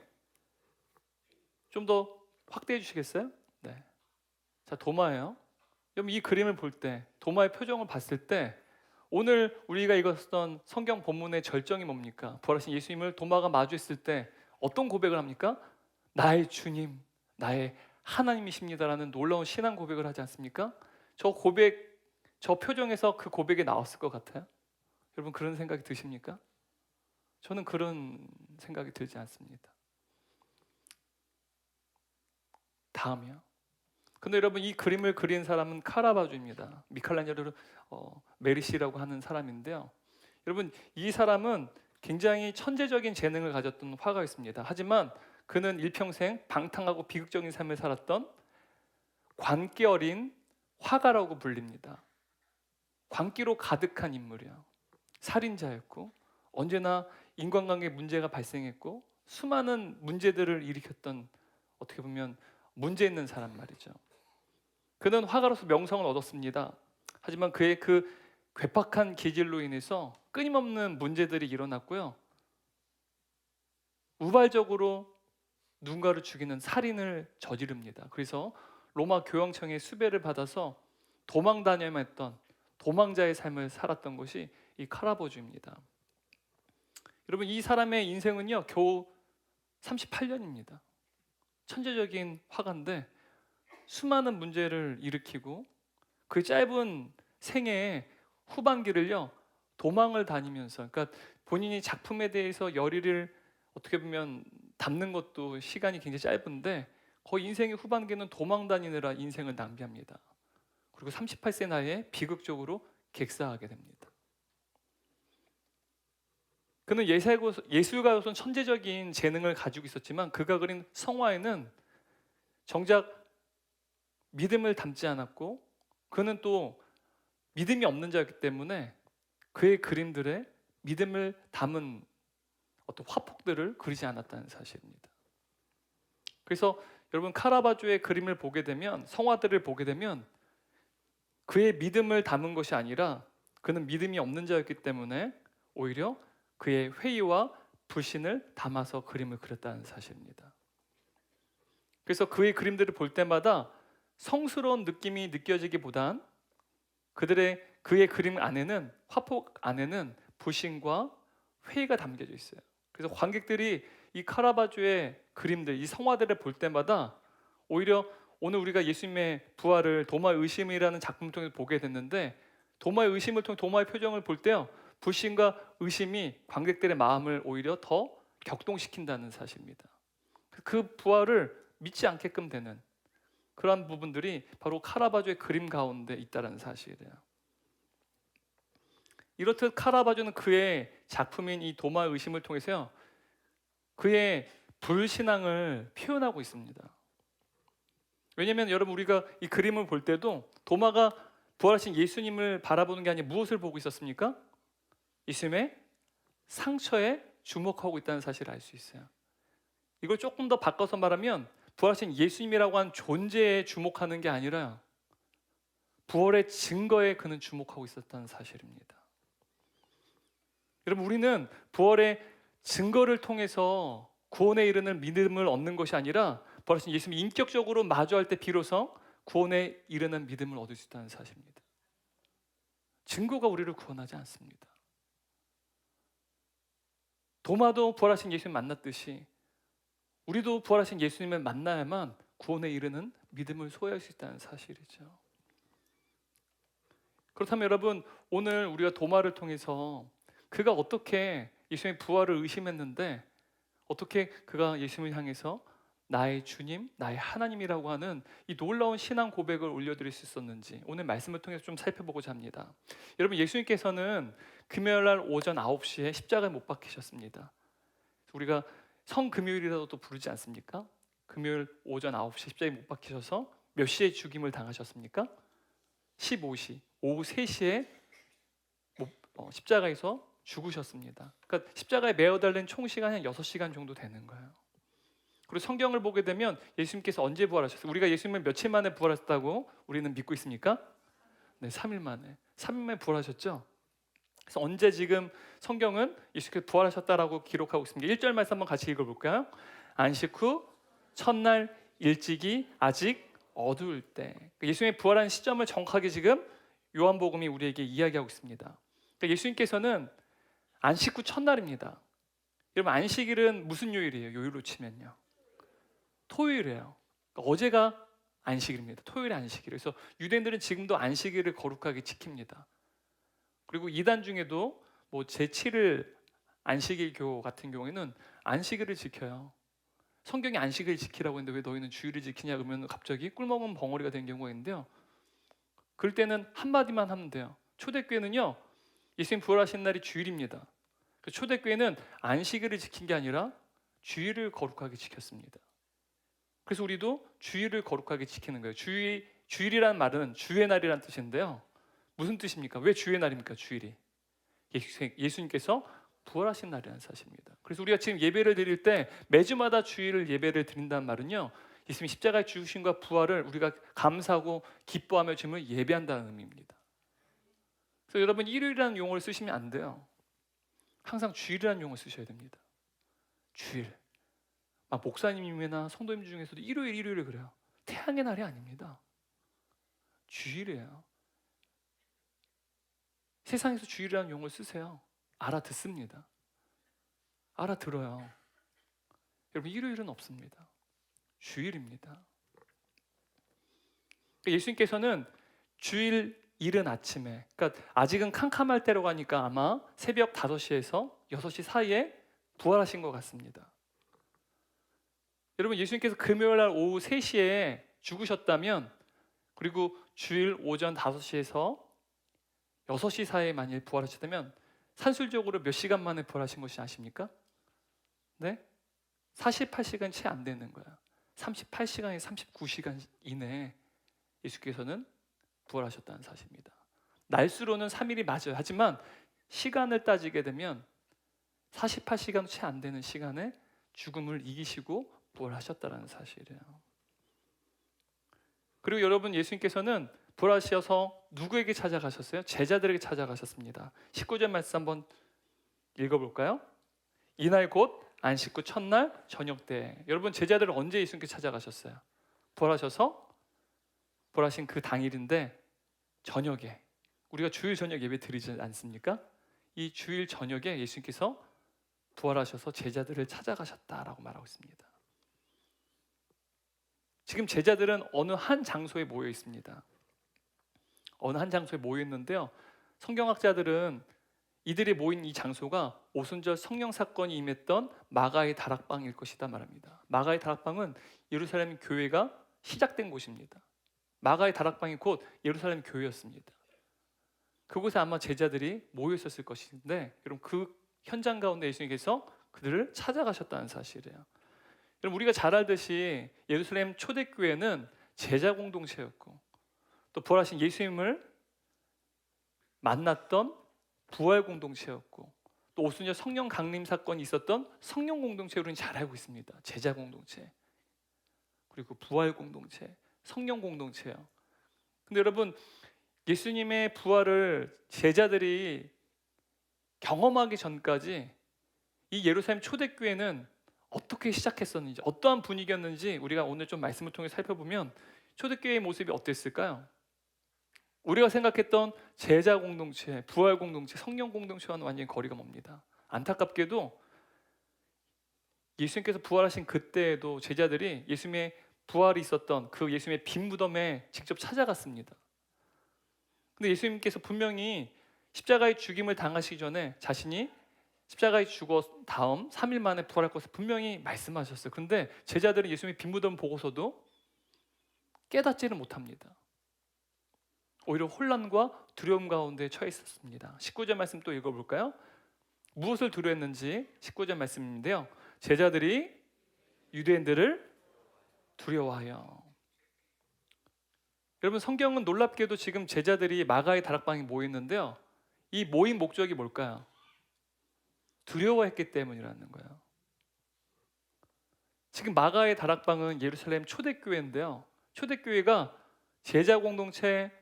좀 더 확대해 주시겠어요? 네. 자, 도마예요. 여러분 이 그림을 볼 때 도마의 표정을 봤을 때 오늘 우리가 읽었던 성경 본문의 절정이 뭡니까? 부활하신 예수님을 도마가 마주했을 때 어떤 고백을 합니까? 나의 주님, 나의 하나님이십니다라는 놀라운 신앙 고백을 하지 않습니까? 저 고백, 저 표정에서 그 고백이 나왔을 것 같아요. 여러분 그런 생각이 드십니까? 저는 그런 생각이 들지 않습니다. 다음이요. 근데 여러분 이 그림을 그린 사람은 카라바조입니다. 미켈란젤로 메리시라고 하는 사람인데요. 여러분 이 사람은 굉장히 천재적인 재능을 가졌던 화가였습니다. 하지만 그는 일평생 방탕하고 비극적인 삶을 살았던 광기 어린 화가라고 불립니다. 광기로 가득한 인물이요. 살인자였고 언제나 인간관계 문제가 발생했고 수많은 문제들을 일으켰던 어떻게 보면 문제 있는 사람 말이죠. 그는 화가로서 명성을 얻었습니다. 하지만 그의 그 괴팍한 기질로 인해서 끊임없는 문제들이 일어났고요. 우발적으로 누군가를 죽이는 살인을 저지릅니다. 그래서 로마 교황청의 수배를 받아서 도망 다녀야만 했던 도망자의 삶을 살았던 것이 이 카라바조입니다. 여러분 이 사람의 인생은요 겨우 38년입니다. 천재적인 화가인데 수많은 문제를 일으키고 그 짧은 생애의 후반기를요 도망을 다니면서, 그러니까 본인이 작품에 대해서 열의를 어떻게 보면 담는 것도 시간이 굉장히 짧은데 거의 인생의 후반기는 도망 다니느라 인생을 낭비합니다. 그리고 38세 나이에 비극적으로 객사하게 됩니다. 그는 예술가로서는 천재적인 재능을 가지고 있었지만 그가 그린 성화에는 정작 믿음을 담지 않았고 그는 또 믿음이 없는 자였기 때문에 그의 그림들에 믿음을 담은 어떤 화폭들을 그리지 않았다는 사실입니다. 그래서 여러분 카라바조의 그림을 보게 되면, 성화들을 보게 되면 그의 믿음을 담은 것이 아니라 그는 믿음이 없는 자였기 때문에 오히려 그의 회의와 불신을 담아서 그림을 그렸다는 사실입니다. 그래서 그의 그림들을 볼 때마다 성스러운 느낌이 느껴지기보단 그의 그림 안에는, 화폭 안에는 불신과 회의가 담겨져 있어요. 그래서 관객들이 이 카라바조의 그림들, 이 성화들을 볼 때마다 오히려 오늘 우리가 예수님의 부활을 도마의 의심이라는 작품을 통해 보게 됐는데 도마의 의심을 통해 도마의 표정을 볼 때요 불신과 의심이 관객들의 마음을 오히려 더 격동시킨다는 사실입니다. 그 부활을 믿지 않게끔 되는 그러한 부분들이 바로 카라바조의 그림 가운데 있다는 사실이에요. 이렇듯 카라바조는 그의 작품인 이 도마의 의심을 통해서요 그의 불신앙을 표현하고 있습니다. 왜냐하면 여러분 우리가 이 그림을 볼 때도 도마가 부활하신 예수님을 바라보는 게 아니라 무엇을 보고 있었습니까? 예수님의 상처에 주목하고 있다는 사실을 알 수 있어요. 이걸 조금 더 바꿔서 말하면 부활하신 예수님이라고 한 존재에 주목하는 게 아니라 부활의 증거에 그는 주목하고 있었다는 사실입니다. 여러분 우리는 부활의 증거를 통해서 구원에 이르는 믿음을 얻는 것이 아니라 부활하신 예수님이 인격적으로 마주할 때 비로소 구원에 이르는 믿음을 얻을 수 있다는 사실입니다. 증거가 우리를 구원하지 않습니다. 도마도 부활하신 예수님 만났듯이 우리도 부활하신 예수님을 만나야만 구원에 이르는 믿음을 소유할 수 있다는 사실이죠. 그렇다면 여러분 오늘 우리가 도마를 통해서 그가 어떻게 예수님의 부활을 의심했는데 어떻게 그가 예수님을 향해서 나의 주님, 나의 하나님이라고 하는 이 놀라운 신앙 고백을 올려드릴 수 있었는지 오늘 말씀을 통해서 좀 살펴보고자 합니다. 여러분 예수님께서는 금요일날 오전 9시에 십자가에 못 박히셨습니다. 우리가 성금요일이라도 부르지 않습니까? 금요일 오전 9시 십자가에 못 박히셔서 몇 시에 죽임을 당하셨습니까? 15시, 오후 3시에 십자가에서 죽으셨습니다. 그러니까 십자가에 매어 달린 총 시간이 한 6시간 정도 되는 거예요. 그리고 성경을 보게 되면 예수님께서 언제 부활하셨어요? 우리가 예수님을 며칠 만에 부활하셨다고 우리는 믿고 있습니까? 네, 3일 만에. 3일 만에 부활하셨죠? 그래서 언제 지금 성경은 예수께서 부활하셨다라고 기록하고 있습니다. 1절 말씀 한번 같이 읽어볼까요? 안식 후 첫날 일찍이 아직 어두울 때. 예수님의 부활한 시점을 정확하게 지금 요한복음이 우리에게 이야기하고 있습니다. 그러니까 예수님께서는 안식 후 첫날입니다. 여러분, 안식일은 무슨 요일이에요? 요일로 치면요, 토요일이에요. 그러니까 어제가 안식일입니다. 토요일에 안식일. 그래서 유대인들은 지금도 안식일을 거룩하게 지킵니다. 그리고 이단 중에도 뭐 제7일 안식일교 같은 경우에는 안식일을 지켜요. 성경이 안식을 지키라고 했는데 왜 너희는 주일을 지키냐 그러면 갑자기 꿀먹은 벙어리가 된 경우가 있는데요. 그럴 때는 한마디만 하면 돼요. 초대교회는요, 예수님 부활하신 날이 주일입니다. 초대교회는 안식일을 지킨 게 아니라 주일을 거룩하게 지켰습니다. 그래서 우리도 주일을 거룩하게 지키는 거예요. 주일이라는 말은 주의 날이라는 뜻인데요. 무슨 뜻입니까? 왜 주의 날입니까? 주일이 예수님께서 부활하신 날이라는 사실입니다. 그래서 우리가 지금 예배를 드릴 때 매주마다 주일을 예배를 드린다는 말은요, 예수님 십자가의 죽으심과 부활을 우리가 감사하고 기뻐하며 주님을 예배한다는 의미입니다. 그래서 여러분, 일요일이라는 용어를 쓰시면 안 돼요. 항상 주일이라는 용어를 쓰셔야 됩니다. 주일. 목사님이나 성도님 중에서도 일요일을 그래요. 태양의 날이 아닙니다. 주일이에요. 세상에서 주일이라는 용어를 쓰세요. 알아듣습니다. 알아들어요. 여러분, 일요일은 없습니다. 주일입니다. 예수님께서는 주일 이른 아침에, 그러니까 아직은 캄캄할 때로 가니까 아마 새벽 5시에서 6시 사이에 부활하신 것 같습니다. 여러분, 예수님께서 금요일 날 오후 3시에 죽으셨다면, 그리고 주일 오전 5시에서 6시 사이에 만일 부활하셨다면 산술적으로 몇 시간 만에 부활하신 것이 아십니까? 네? 48시간 채 안 되는 거야. 38시간에 39시간 이내에 예수께서는 부활하셨다는 사실입니다. 날수로는 3일이 맞아요. 하지만 시간을 따지게 되면 48시간 채 안 되는 시간에 죽음을 이기시고 부활하셨다는 사실이에요. 그리고 여러분, 예수님께서는 부활하셔서 누구에게 찾아가셨어요? 제자들에게 찾아가셨습니다. 19절 말씀 한번 읽어볼까요? 이날 곧 안식 후 첫날 저녁 때. 여러분, 제자들은 언제 예수님께 찾아가셨어요? 부활하셔서 부활하신 그 당일인데 저녁에, 우리가 주일 저녁 예배 드리지 않습니까? 이 주일 저녁에 예수님께서 부활하셔서 제자들을 찾아가셨다라고 말하고 있습니다. 지금 제자들은 어느 한 장소에 모여 있습니다. 어느 한 장소에 모여 있는데요, 성경학자들은 이들이 모인 이 장소가 오순절 성령 사건이 임했던 마가의 다락방일 것이다 말합니다. 마가의 다락방은 예루살렘 교회가 시작된 곳입니다. 마가의 다락방이 곧 예루살렘 교회였습니다. 그곳에 아마 제자들이 모여 있었을 것인데, 여러분, 그 현장 가운데 예수님께서 그들을 찾아가셨다는 사실이에요. 여러분, 우리가 잘 알듯이 예루살렘 초대교회는 제자 공동체였고, 또 부활하신 예수님을 만났던 부활 공동체였고, 또 오순절 성령 강림 사건이 있었던 성령 공동체, 우리는 잘 알고 있습니다. 제자 공동체, 그리고 부활 공동체, 성령 공동체예요. 근데 여러분, 예수님의 부활을 제자들이 경험하기 전까지 이 예루살렘 초대교회는 어떻게 시작했었는지, 어떠한 분위기였는지 우리가 오늘 좀 말씀을 통해 살펴보면 초대교회의 모습이 어땠을까요? 우리가 생각했던 제자 공동체, 부활 공동체, 성령 공동체와는 완전히 거리가 멉니다. 안타깝게도 예수님께서 부활하신 그때에도 제자들이 예수님의 부활이 있었던 그 예수님의 빈 무덤에 직접 찾아갔습니다. 근데 예수님께서 분명히 십자가의 죽임을 당하시기 전에 자신이 십자가에 죽어 다음 3일 만에 부활할 것을 분명히 말씀하셨어요. 그런데 제자들은 예수님의 빈 무덤 보고서도 깨닫지를 못합니다. 오히려 혼란과 두려움 가운데 처해 있었습니다. 19절 말씀 또 읽어볼까요? 무엇을 두려워했는지 19절 말씀인데요, 제자들이 유대인들을 두려워하여. 여러분, 성경은 놀랍게도 지금 제자들이 마가의 다락방에 모였는데요, 이 모인 목적이 뭘까요? 두려워했기 때문이라는 거예요. 지금 마가의 다락방은 예루살렘 초대교회인데요, 초대교회가 제자 공동체,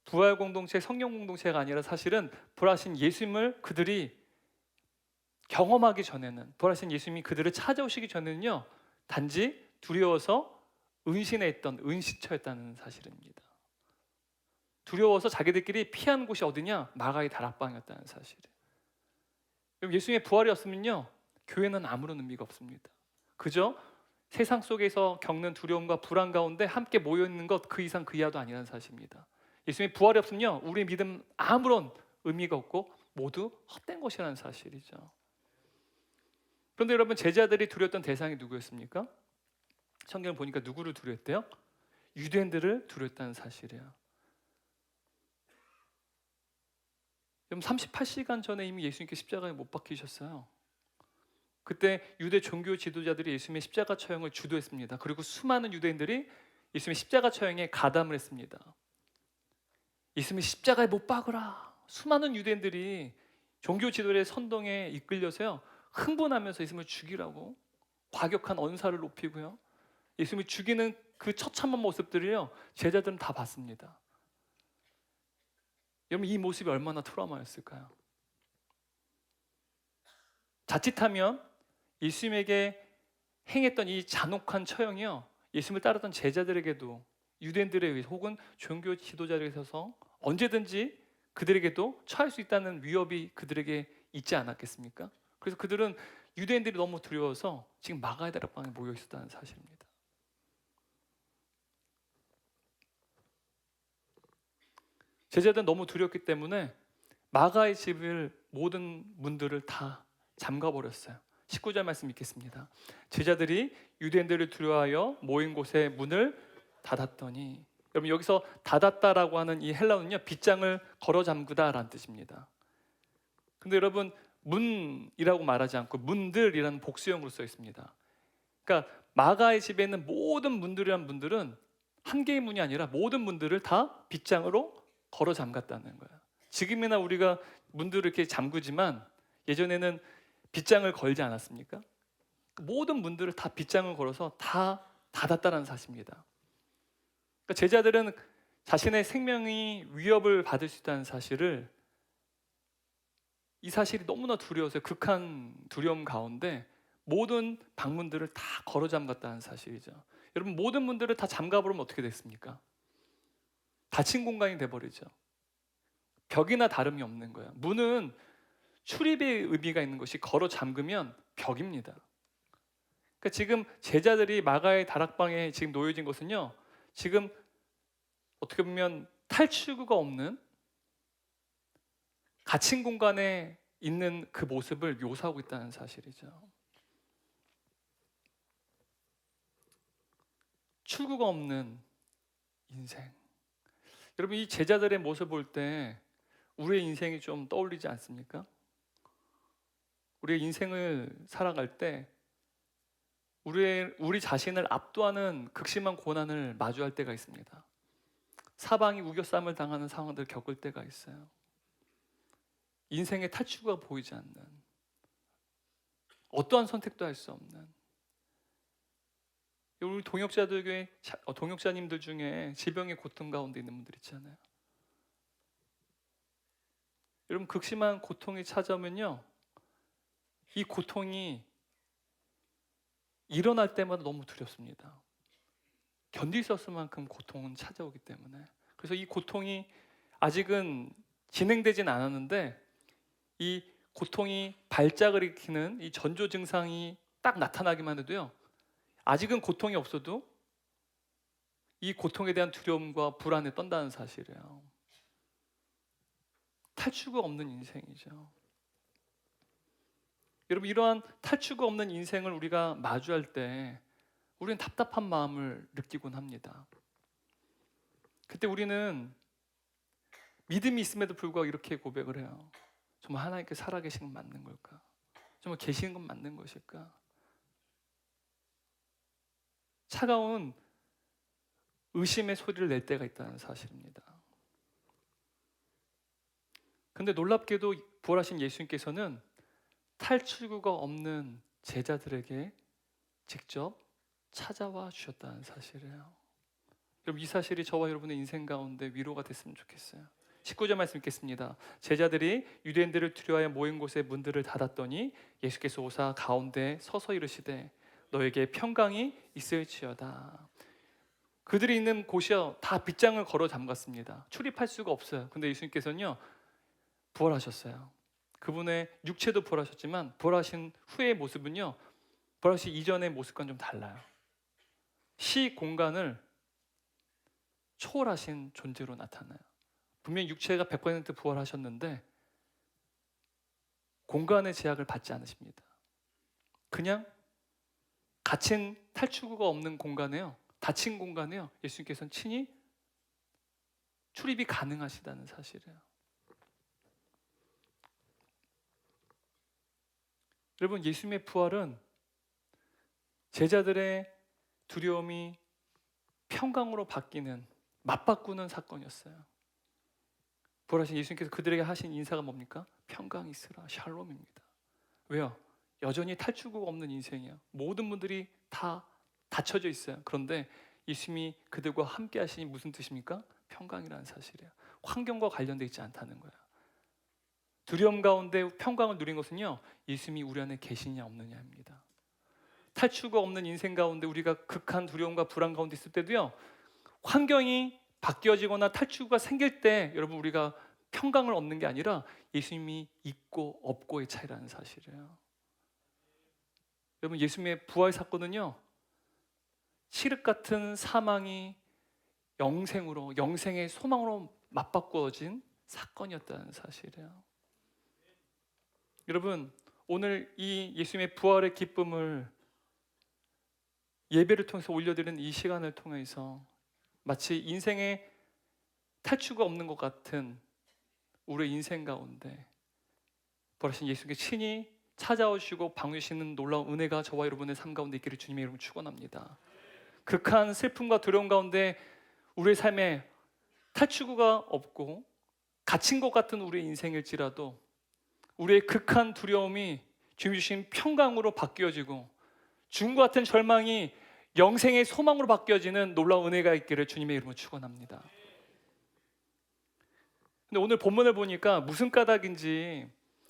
부활 공동체, 성령 공동체가 아니라 사실은 부활하신 예수님을 그들이 경험하기 전에는, 부활하신 예수님이 그들을 찾아오시기 전에는요, 단지 두려워서 은신해 있던 은신처였다는 사실입니다. 두려워서 자기들끼리 피하는 곳이 어디냐? 마가의 다락방이었다는 사실이에요. 예수님의 부활이 없으면요, 교회는 아무런 의미가 없습니다. 그저 세상 속에서 겪는 두려움과 불안 가운데 함께 모여 있는 것, 그 이상 그 이하도 아니라는 사실입니다. 예수님의 부활이 없으면요, 우리의 믿음 아무런 의미가 없고 모두 헛된 것이라는 사실이죠. 그런데 여러분, 제자들이 두려웠던 대상이 누구였습니까? 성경을 보니까 누구를 두려웠대요? 유대인들을 두려웠다는 사실이에요. 여러분, 38시간 전에 이미 예수님께 십자가에 못 박히셨어요. 그때 유대 종교 지도자들이 예수님의 십자가 처형을 주도했습니다. 그리고 수많은 유대인들이 예수님의 십자가 처형에 가담을 했습니다. 예수님의 십자가에 못 박으라. 수많은 유대인들이 종교 지도자의 선동에 이끌려서요, 흥분하면서 예수님을 죽이라고 과격한 언사를 높이고요, 예수님을 죽이는 그 처참한 모습들을요, 제자들은 다 봤습니다. 여러분, 이 모습이 얼마나 트라우마였을까요? 자칫하면 예수님에게 행했던 이 잔혹한 처형이요, 예수님을 따르던 제자들에게도, 유대인들에 의해서 혹은 종교 지도자들에 있어서 언제든지 그들에게도 처할 수 있다는 위협이 그들에게 있지 않았겠습니까? 그래서 그들은 유대인들이 너무 두려워서 지금 마가의 다락방에 모여 있었다는 사실입니다. 제자들은 너무 두렵기 때문에 마가의 집을 모든 문들을 다 잠가버렸어요. 19절 말씀 읽겠습니다. 제자들이 유대인들을 두려워하여 모인 곳에 문을 닫았더니, 여러분, 여기서 닫았다라고 하는 이 헬라어는요, 빗장을 걸어 잠그다라는 뜻입니다. 근데 여러분, 문이라고 말하지 않고 문들이라는 복수형으로 써 있습니다. 그러니까 마가의 집에 있는 모든 문들이란 문들은 한 개의 문이 아니라 모든 문들을 다 빗장으로 걸어 잠갔다는 거예요. 지금이나 우리가 문들을 이렇게 잠그지만 예전에는 빗장을 걸지 않았습니까? 모든 문들을 다 빗장을 걸어서 다 닫았다는 사실입니다. 그러니까 제자들은 자신의 생명이 위협을 받을 수 있다는 사실을, 이 사실이 너무나 두려워서 극한 두려움 가운데 모든 방문들을 다 걸어 잠갔다는 사실이죠. 여러분, 모든 문들을 다 잠가버리면 어떻게 됐습니까? 닫힌 공간이 돼버리죠. 벽이나 다름이 없는 거예요. 문은 출입의 의미가 있는 것이, 걸어 잠그면 벽입니다. 그러니까 지금 제자들이 마가의 다락방에 지금 놓여진 것은요, 지금 어떻게 보면 탈출구가 없는 갇힌 공간에 있는 그 모습을 묘사하고 있다는 사실이죠. 출구가 없는 인생. 여러분, 이 제자들의 모습을 볼 때 우리의 인생이 좀 떠올리지 않습니까? 우리의 인생을 살아갈 때 우리 자신을 압도하는 극심한 고난을 마주할 때가 있습니다. 사방이 우겨쌈을 당하는 상황들을 겪을 때가 있어요. 인생의 탈출구가 보이지 않는, 어떠한 선택도 할 수 없는, 우리 동역자님들 중에 질병의 고통 가운데 있는 분들 있잖아요. 여러분, 극심한 고통이 찾아오면요, 이 고통이 일어날 때마다 너무 두렵습니다. 견딜 수 없을 만큼 고통은 찾아오기 때문에. 그래서 이 고통이 아직은 진행되진 않았는데, 이 고통이 발작을 일으키는 이 전조 증상이 딱 나타나기만 해도요, 아직은 고통이 없어도 이 고통에 대한 두려움과 불안에 떤다는 사실이에요. 탈출구가 없는 인생이죠. 여러분, 이러한 탈출구가 없는 인생을 우리가 마주할 때 우리는 답답한 마음을 느끼곤 합니다. 그때 우리는 믿음이 있음에도 불구하고 이렇게 고백을 해요. 정말 하나님께 살아계신 건 맞는 걸까? 정말 계시는 건 맞는 것일까? 차가운 의심의 소리를 낼 때가 있다는 사실입니다. 그런데 놀랍게도 부활하신 예수님께서는 탈출구가 없는 제자들에게 직접 찾아와 주셨다는 사실이에요. 여러분 이 사실이 저와 여러분의 인생 가운데 위로가 됐으면 좋겠어요. 19절 말씀 읽겠습니다. 제자들이 유대인들을 두려워하여 모인 곳에 문들을 닫았더니 예수께서 오사 가운데 서서 이르시되 너에게 평강이 있을지어다. 그들이 있는 곳이요 다 빗장을 걸어 잠갔습니다. 출입할 수가 없어요. 근데 예수님께서는요 부활하셨어요. 그분의 육체도 부활하셨지만 부활하신 후의 모습은요 부활하신 이전의 모습과는 좀 달라요. 시 공간을 초월하신 존재로 나타나요. 분명히 육체가 100% 부활하셨는데 공간의 제약을 받지 않으십니다. 그냥 갇힌 탈출구가 없는 공간에요, 닫힌 공간에요, 예수님께서는 친히 출입이 가능하시다는 사실이에요. 여러분 예수님의 부활은 제자들의 두려움이 평강으로 바뀌는, 맞바꾸는 사건이었어요. 부활하신 예수님께서 그들에게 하신 인사가 뭡니까? 평강이 있으라, 샬롬입니다. 왜요? 여전히 탈출구가 없는 인생이에요. 모든 분들이 다 닫혀져 있어요. 그런데 예수님이 그들과 함께 하시니 무슨 뜻입니까? 평강이라는 사실이에요. 환경과 관련되어 있지 않다는 거예요. 두려움 가운데 평강을 누린 것은요 예수님이 우리 안에 계시냐 없느냐입니다. 탈출구가 없는 인생 가운데 우리가 극한 두려움과 불안 가운데 있을 때도요 환경이 바뀌어지거나 탈출구가 생길 때 여러분 우리가 평강을 얻는 게 아니라 예수님이 있고 없고의 차이라는 사실이에요. 여러분 예수님의 부활 사건은요 칠흑 같은 사망이 영생으로, 영생의 소망으로 맞바꾸어진 사건이었다는 사실이에요. 여러분 오늘 이 예수님의 부활의 기쁨을 예배를 통해서 올려드리는 이 시간을 통해서 마치 인생에 탈출구가 없는 것 같은 우리의 인생 가운데 부활하신 예수님께 친히 찾아오시고 방문하시는 놀라운 은혜가 저와 여러분의 삶 가운데 있기를 주님의 이름으로 축원합니다. 극한 슬픔과 두려움 가운데 우리의 삶에 탈출구가 없고 갇힌 것 같은 우리의 인생일지라도 우리의 극한 두려움이 주님 주신 평강으로 바뀌어지고 죽음과 같은 절망이 영생의 소망으로 바뀌어지는 놀라운 은혜가 있기를 주님의 이름으로 축원합니다. 근데 오늘 본문을 보니까 무슨 까닭인지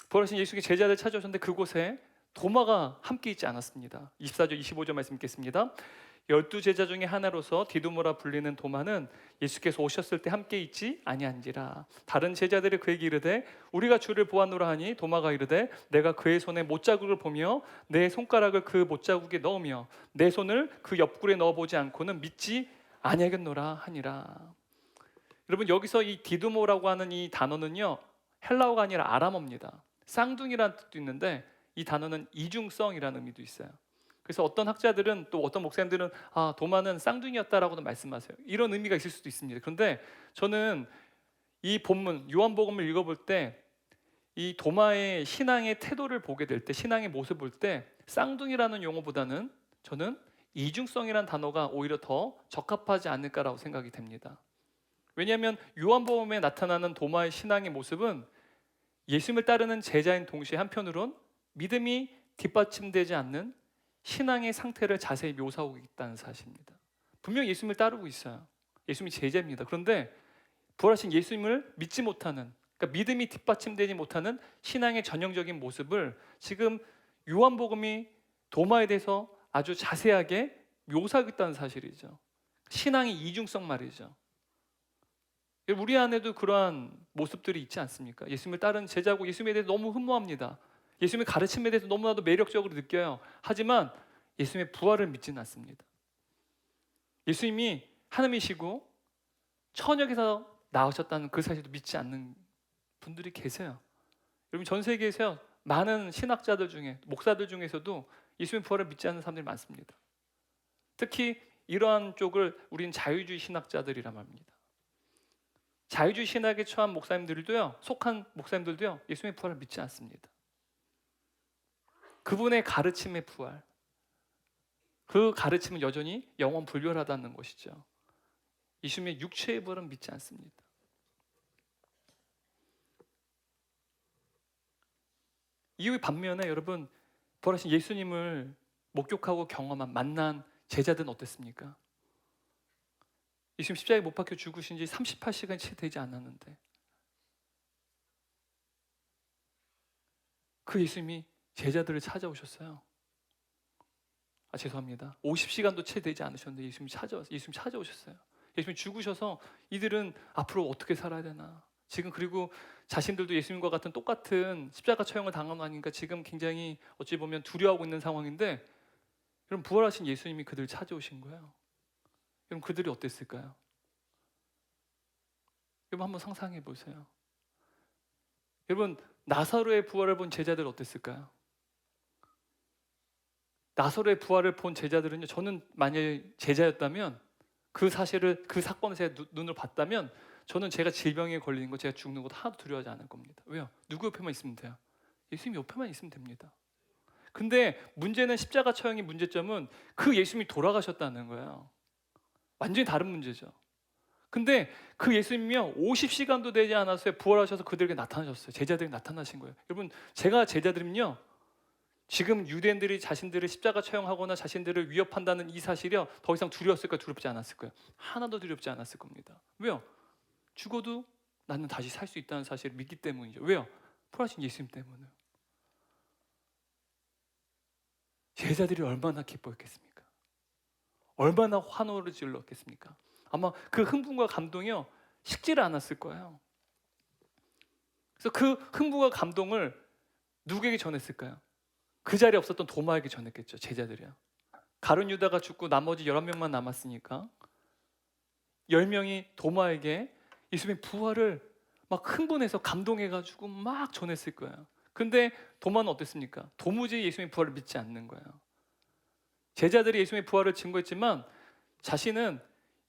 부활하신 예수님의 제자들 찾아오셨는데 그곳에 도마가 함께 있지 않았습니다. 24절 25절 말씀 읽겠습니다. 12제자 중에 하나로서 디두모라 불리는 도마는 예수께서 오셨을 때 함께 있지 아니한지라. 다른 제자들이 그에게 이르되 우리가 주를 보았노라 하니 도마가 이르되 내가 그의 손에 못자국을 보며 내 손가락을 그 못자국에 넣으며 내 손을 그 옆구리에 넣어보지 않고는 믿지 아니하겠노라 하니라. 여러분 여기서 이 디두모라고 하는 이 단어는요 헬라어가 아니라 아람어입니다. 쌍둥이라는 뜻도 있는데 이 단어는 이중성이라는 의미도 있어요. 그래서 어떤 학자들은 또 어떤 목사님들은 도마는 쌍둥이였다라고도 말씀하세요. 이런 의미가 있을 수도 있습니다. 그런데 저는 이 본문 요한복음을 읽어볼 때 이 도마의 신앙의 태도를 보게 될 때, 신앙의 모습을 볼 때 쌍둥이라는 용어보다는 저는 이중성이라는 단어가 오히려 더 적합하지 않을까라고 생각이 됩니다. 왜냐하면 요한복음에 나타나는 도마의 신앙의 모습은 예수님을 따르는 제자인 동시에 한편으론 믿음이 뒷받침되지 않는 신앙의 상태를 자세히 묘사하고 있다는 사실입니다. 분명히 예수님을 따르고 있어요. 예수님이 제자입니다. 그런데 부활하신 예수님을 믿지 못하는, 그러니까 믿음이 뒷받침되지 못하는 신앙의 전형적인 모습을 지금 요한복음이 도마에 대해서 아주 자세하게 묘사하고 있다는 사실이죠. 신앙의 이중성 말이죠. 우리 안에도 그러한 모습들이 있지 않습니까? 예수님을 따르는 제자고 예수님에 대해서 너무 흠모합니다. 예수님의 가르침에 대해서 너무나도 매력적으로 느껴요. 하지만 예수님의 부활을 믿지는 않습니다. 예수님이 하나님이시고 천역에서 나오셨다는 그 사실도 믿지 않는 분들이 계세요. 여러분 전 세계에서 많은 신학자들 중에, 목사들 중에서도 예수님의 부활을 믿지 않는 사람들이 많습니다. 특히 이러한 쪽을 우리는 자유주의 신학자들이란 말입니다. 자유주의 신학에 처한 목사님들도요, 속한 목사님들도요, 예수님의 부활을 믿지 않습니다. 그분의 가르침의 부활, 그 가르침은 여전히 영원 불멸하다는 것이죠. 예수님의 육체의 부활은 믿지 않습니다. 이후에 반면에 여러분 부활하신 예수님을 목격하고 경험한 만난 제자들은 어땠습니까? 예수님 십자가에 못 박혀 죽으신 지 38시간이 채 되지 않았는데 그 예수님이 제자들을 찾아오셨어요. 죄송합니다. 50시간도 채 되지 않으셨는데 예수님 찾아오셨어요. 예수님이 죽으셔서 이들은 앞으로 어떻게 살아야 되나. 지금 그리고 자신들도 예수님과 같은 똑같은 십자가 처형을 당한 거니까 지금 굉장히 어찌 보면 두려워하고 있는 상황인데 여러분 부활하신 예수님이 그들을 찾아오신 거예요. 여러분 그들이 어땠을까요? 여러분 한번 상상해 보세요. 여러분 나사로의 부활을 본 제자들 어땠을까요? 나사로의 부활을 본 제자들은요, 저는 만약에 제자였다면 그 사실을 그 사건을 제가 눈으로 봤다면 저는 제가 질병에 걸리는 거, 제가 죽는 것도 하나도 두려워하지 않을 겁니다. 왜요? 누구 옆에만 있으면 돼요? 예수님 옆에만 있으면 됩니다. 근데 문제는 십자가 처형의 문제점은 그 예수님이 돌아가셨다는 거예요. 완전히 다른 문제죠. 근데 그 예수님이요 50시간도 되지 않았어요. 부활하셔서 그들에게 나타나셨어요. 제자들에게 나타나신 거예요. 여러분 제가 제자들은요 지금 유대인들이 자신들을 십자가 처형하거나 자신들을 위협한다는 이 사실이요 더 이상 두려웠을까요? 두렵지 않았을 거예요. 하나도 두렵지 않았을 겁니다. 왜요? 죽어도 나는 다시 살 수 있다는 사실을 믿기 때문이죠. 왜요? 부활하신 예수님 때문에요. 제자들이 얼마나 기뻐했겠습니까? 얼마나 환호를 질렀겠습니까? 아마 그 흥분과 감동이요 식지를 않았을 거예요. 그래서 그 흥분과 감동을 누구에게 전했을까요? 그 자리에 없었던 도마에게 전했겠죠. 제자들이요. 가룟 유다가 죽고 나머지 11명만 남았으니까 10명이 도마에게 예수님의 부활을 막 흥분해서 감동해가지고 막 전했을 거예요. 근데 도마는 어땠습니까? 도무지 예수님의 부활을 믿지 않는 거예요. 제자들이 예수님의 부활을 증거했지만 자신은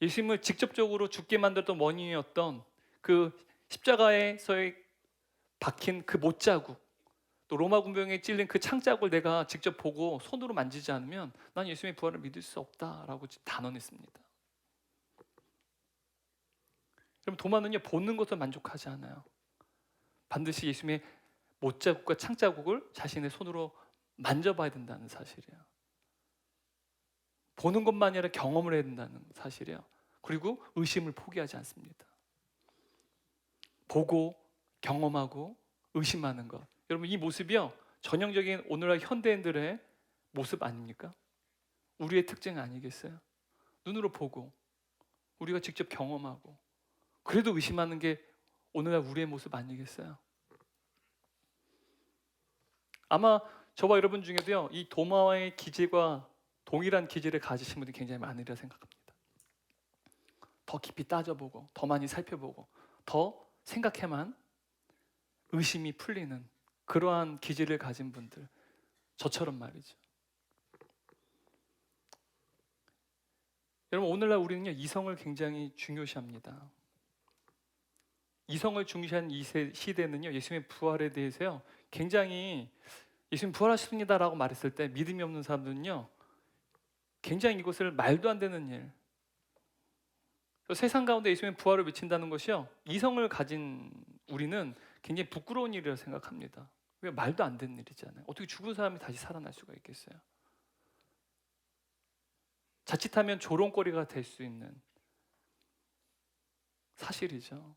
예수님을 직접적으로 죽게 만들었던 원인이었던 그 십자가에서의 박힌 그 못자국, 또 로마 군병에 찔린 그 창자국을 내가 직접 보고 손으로 만지지 않으면 난 예수님의 부활을 믿을 수 없다라고 단언했습니다. 그럼 도마는요 보는 것을 만족하지 않아요. 반드시 예수님의 못자국과 창자국을 자신의 손으로 만져봐야 된다는 사실이에요. 보는 것만이 아니라 경험을 해야 된다는 사실이에요. 그리고 의심을 포기하지 않습니다. 보고 경험하고 의심하는 것. 여러분 이 모습이요 전형적인 오늘날 현대인들의 모습 아닙니까? 우리의 특징 아니겠어요? 눈으로 보고 우리가 직접 경험하고 그래도 의심하는 게 오늘날 우리의 모습 아니겠어요? 아마 저와 여러분 중에도요 이 도마와의 기질과 동일한 기질을 가지신 분들이 굉장히 많으리라 생각합니다. 더 깊이 따져보고 더 많이 살펴보고 더 생각해만 의심이 풀리는 그러한 기질을 가진 분들, 저처럼 말이죠. 여러분 오늘날 우리는요 이성을 굉장히 중요시합니다. 이성을 중시하는 이 시대는요 예수님의 부활에 대해서요 굉장히 예수님 부활하셨습니다라고 말했을 때 믿음이 없는 사람들은요 굉장히 이것을 말도 안 되는 일, 세상 가운데 예수님의 부활을 외친다는 것이요 이성을 가진 우리는 굉장히 부끄러운 일이라고 생각합니다. 왜? 말도 안 되는 일이잖아요. 어떻게 죽은 사람이 다시 살아날 수가 있겠어요? 자칫하면 조롱거리가 될 수 있는 사실이죠.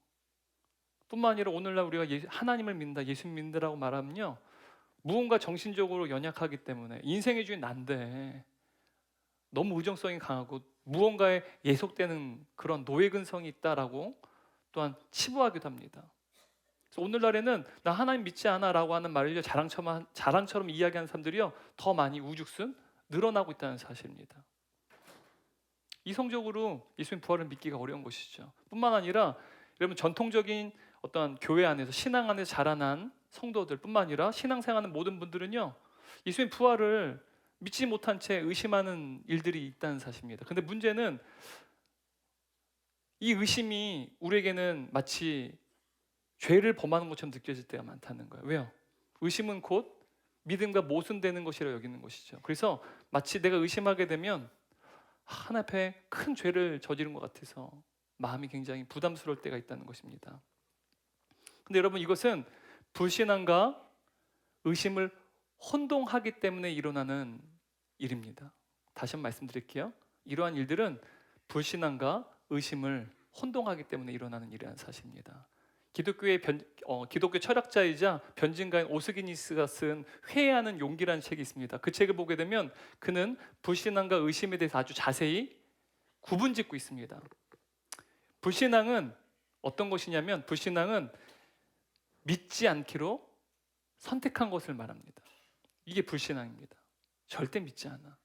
뿐만 아니라 오늘날 우리가 하나님을 믿는다, 예수님 믿는다라고 말하면요 무언가 정신적으로 연약하기 때문에 인생의 주인 난데 너무 의정성이 강하고 무언가에 예속되는 그런 노예근성이 있다라고 또한 치부하기도 합니다. 그래서 오늘날에는 나 하나님 믿지 않아라고 하는 말을 자랑처럼 이야기하는 사람들이요 더 많이 우죽순 늘어나고 있다는 사실입니다. 이성적으로 예수님 부활을 믿기가 어려운 것이죠. 뿐만 아니라 여러분 전통적인 어떤 교회 안에서 신앙 안에서 자라난 성도들뿐만 아니라 신앙생활하는 모든 분들은요 예수님 부활을 믿지 못한 채 의심하는 일들이 있다는 사실입니다. 근데 문제는 이 의심이 우리에게는 마치 죄를 범하는 것처럼 느껴질 때가 많다는 거예요. 왜요? 의심은 곧 믿음과 모순되는 것이라 여기는 것이죠. 그래서 마치 내가 의심하게 되면 하나님 앞에 큰 죄를 저지른 것 같아서 마음이 굉장히 부담스러울 때가 있다는 것입니다. 근데 여러분 이것은 불신앙과 의심을 혼동하기 때문에 일어나는 일입니다. 다시 한번 말씀드릴게요. 이러한 일들은 불신앙과 의심을 혼동하기 때문에 일어나는 일이라는 사실입니다. 기독교 철학자이자 변증가인 오스기니스가 쓴 회개하는 용기라는 책이 있습니다. 그 책을 보게 되면 그는 불신앙과 의심에 대해서 아주 자세히 구분짓고 있습니다. 불신앙은 어떤 것이냐면, 불신앙은 믿지 않기로 선택한 것을 말합니다. 이게 불신앙입니다. 절대 믿지 않아.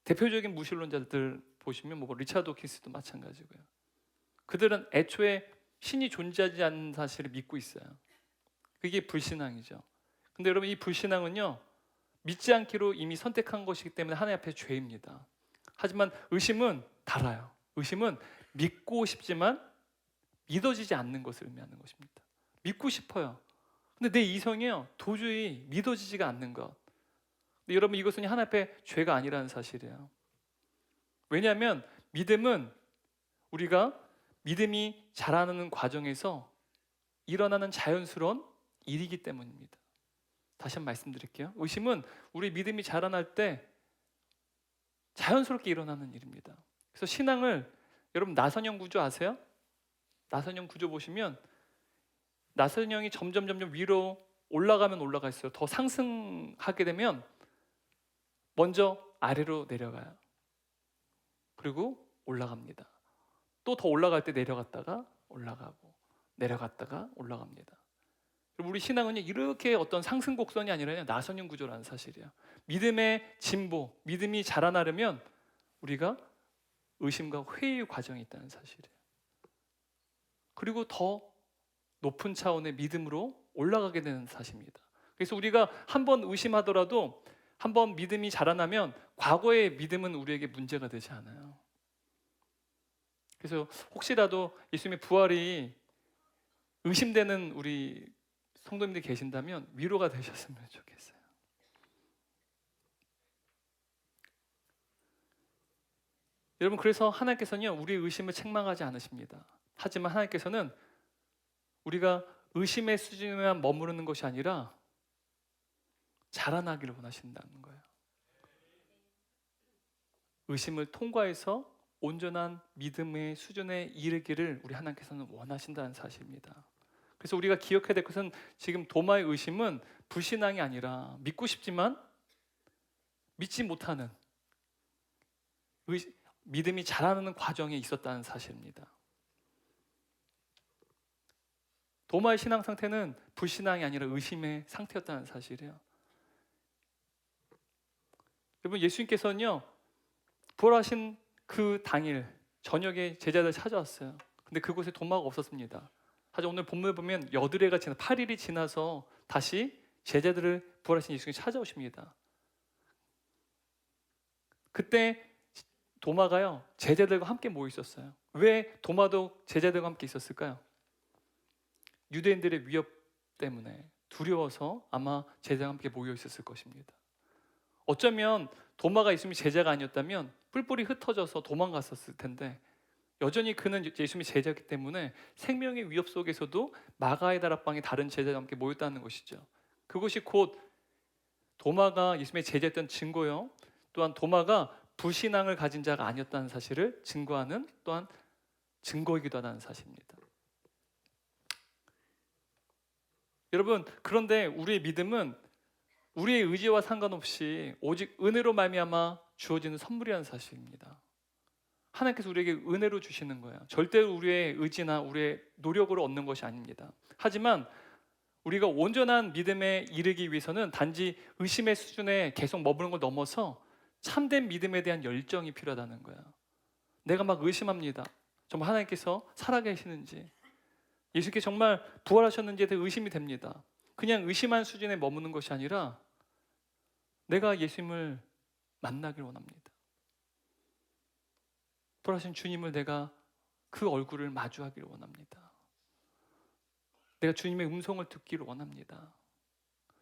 대표적인 무신론자들 보시면 뭐 리차드 도킨스도 마찬가지고요. 그들은 애초에 신이 존재하지 않는 사실을 믿고 있어요. 그게 불신앙이죠. 근데 여러분, 이 불신앙은요, 믿지 않기로 이미 선택한 것이기 때문에 하나님 앞에 죄입니다. 하지만 의심은 달라요. 의심은 믿고 싶지만 믿어지지 않는 것을 의미하는 것입니다. 믿고 싶어요. 근데 내 이성이요, 도저히 믿어지지가 않는 것. 근데 여러분, 이것은 하나님 앞에 죄가 아니라는 사실이에요. 왜냐하면 믿음은 우리가 믿음이 자라나는 과정에서 일어나는 자연스러운 일이기 때문입니다. 다시 한번 말씀드릴게요. 의심은 우리 믿음이 자라날 때 자연스럽게 일어나는 일입니다. 그래서 신앙을, 여러분 나선형 구조 아세요? 나선형 구조 보시면 나선형이 점점 위로 올라가면 올라갈수록 더 상승하게 되면 먼저 아래로 내려가요. 그리고 올라갑니다. 또 더 올라갈 때 내려갔다가 올라가고 내려갔다가 올라갑니다. 우리 신앙은 이렇게 어떤 상승 곡선이 아니라 나선형 구조라는 사실이에요. 믿음의 진보, 믿음이 자라나려면 우리가 의심과 회의의 과정이 있다는 사실이에요. 그리고 더 높은 차원의 믿음으로 올라가게 되는 사실입니다. 그래서 우리가 한번 의심하더라도, 한번 믿음이 자라나면 과거의 믿음은 우리에게 문제가 되지 않아요. 그래서 혹시라도 예수님의 부활이 의심되는 우리 성도님들이 계신다면 위로가 되셨으면 좋겠어요. 여러분, 그래서 하나님께서는 우리의 의심을 책망하지 않으십니다. 하지만 하나님께서는 우리가 의심의 수준에만 머무르는 것이 아니라 자라나기를 원하신다는 거예요. 의심을 통과해서 온전한 믿음의 수준에 이르기를 우리 하나님께서는 원하신다는 사실입니다. 그래서 우리가 기억해야 될 것은, 지금 도마의 의심은 불신앙이 아니라 믿고 싶지만 믿지 못하는 믿음이 자라나는 과정에 있었다는 사실입니다. 도마의 신앙 상태는 불신앙이 아니라 의심의 상태였다는 사실이에요. 여러분, 예수님께서는요, 부활하신 그 당일 저녁에 제자들 찾아왔어요. 근데 그곳에 도마가 없었습니다. 하지만 오늘 본문을 보면 8일이 지나 8일이 지나서 다시 제자들을 부활하신 예수님이 찾아오십니다. 그때 도마가요, 제자들과 함께 모여 있었어요. 왜 도마도 제자들과 함께 있었을까요? 유대인들의 위협 때문에 두려워서 아마 제자와 함께 모여 있었을 것입니다. 어쩌면 도마가 예수님이 제자가 아니었다면 뿔뿔이 흩어져서 도망갔었을 텐데, 여전히 그는 예수님이 제자이기 때문에 생명의 위협 속에서도 마가의 다락방에 다른 제자와 함께 모였다는 것이죠. 그것이 곧 도마가 예수님의 제자였던 증거요, 또한 도마가 불신앙을 가진 자가 아니었다는 사실을 증거하는 또한 증거이기도 하다는 사실입니다. 여러분, 그런데 우리의 믿음은 우리의 의지와 상관없이 오직 은혜로 말미암아 주어지는 선물이라는 사실입니다. 하나님께서 우리에게 은혜로 주시는 거예요. 절대로 우리의 의지나 우리의 노력으로 얻는 것이 아닙니다. 하지만 우리가 온전한 믿음에 이르기 위해서는 단지 의심의 수준에 계속 머무는 걸 넘어서 참된 믿음에 대한 열정이 필요하다는 거예요. 내가 막 의심합니다. 정말 하나님께서 살아계시는지, 예수께서 정말 부활하셨는지에 대해 의심이 됩니다. 그냥 의심한 수준에 머무는 것이 아니라 내가 예수님을 만나길 원합니다. 부활하신 주님을 내가 그 얼굴을 마주하기를 원합니다. 내가 주님의 음성을 듣기를 원합니다.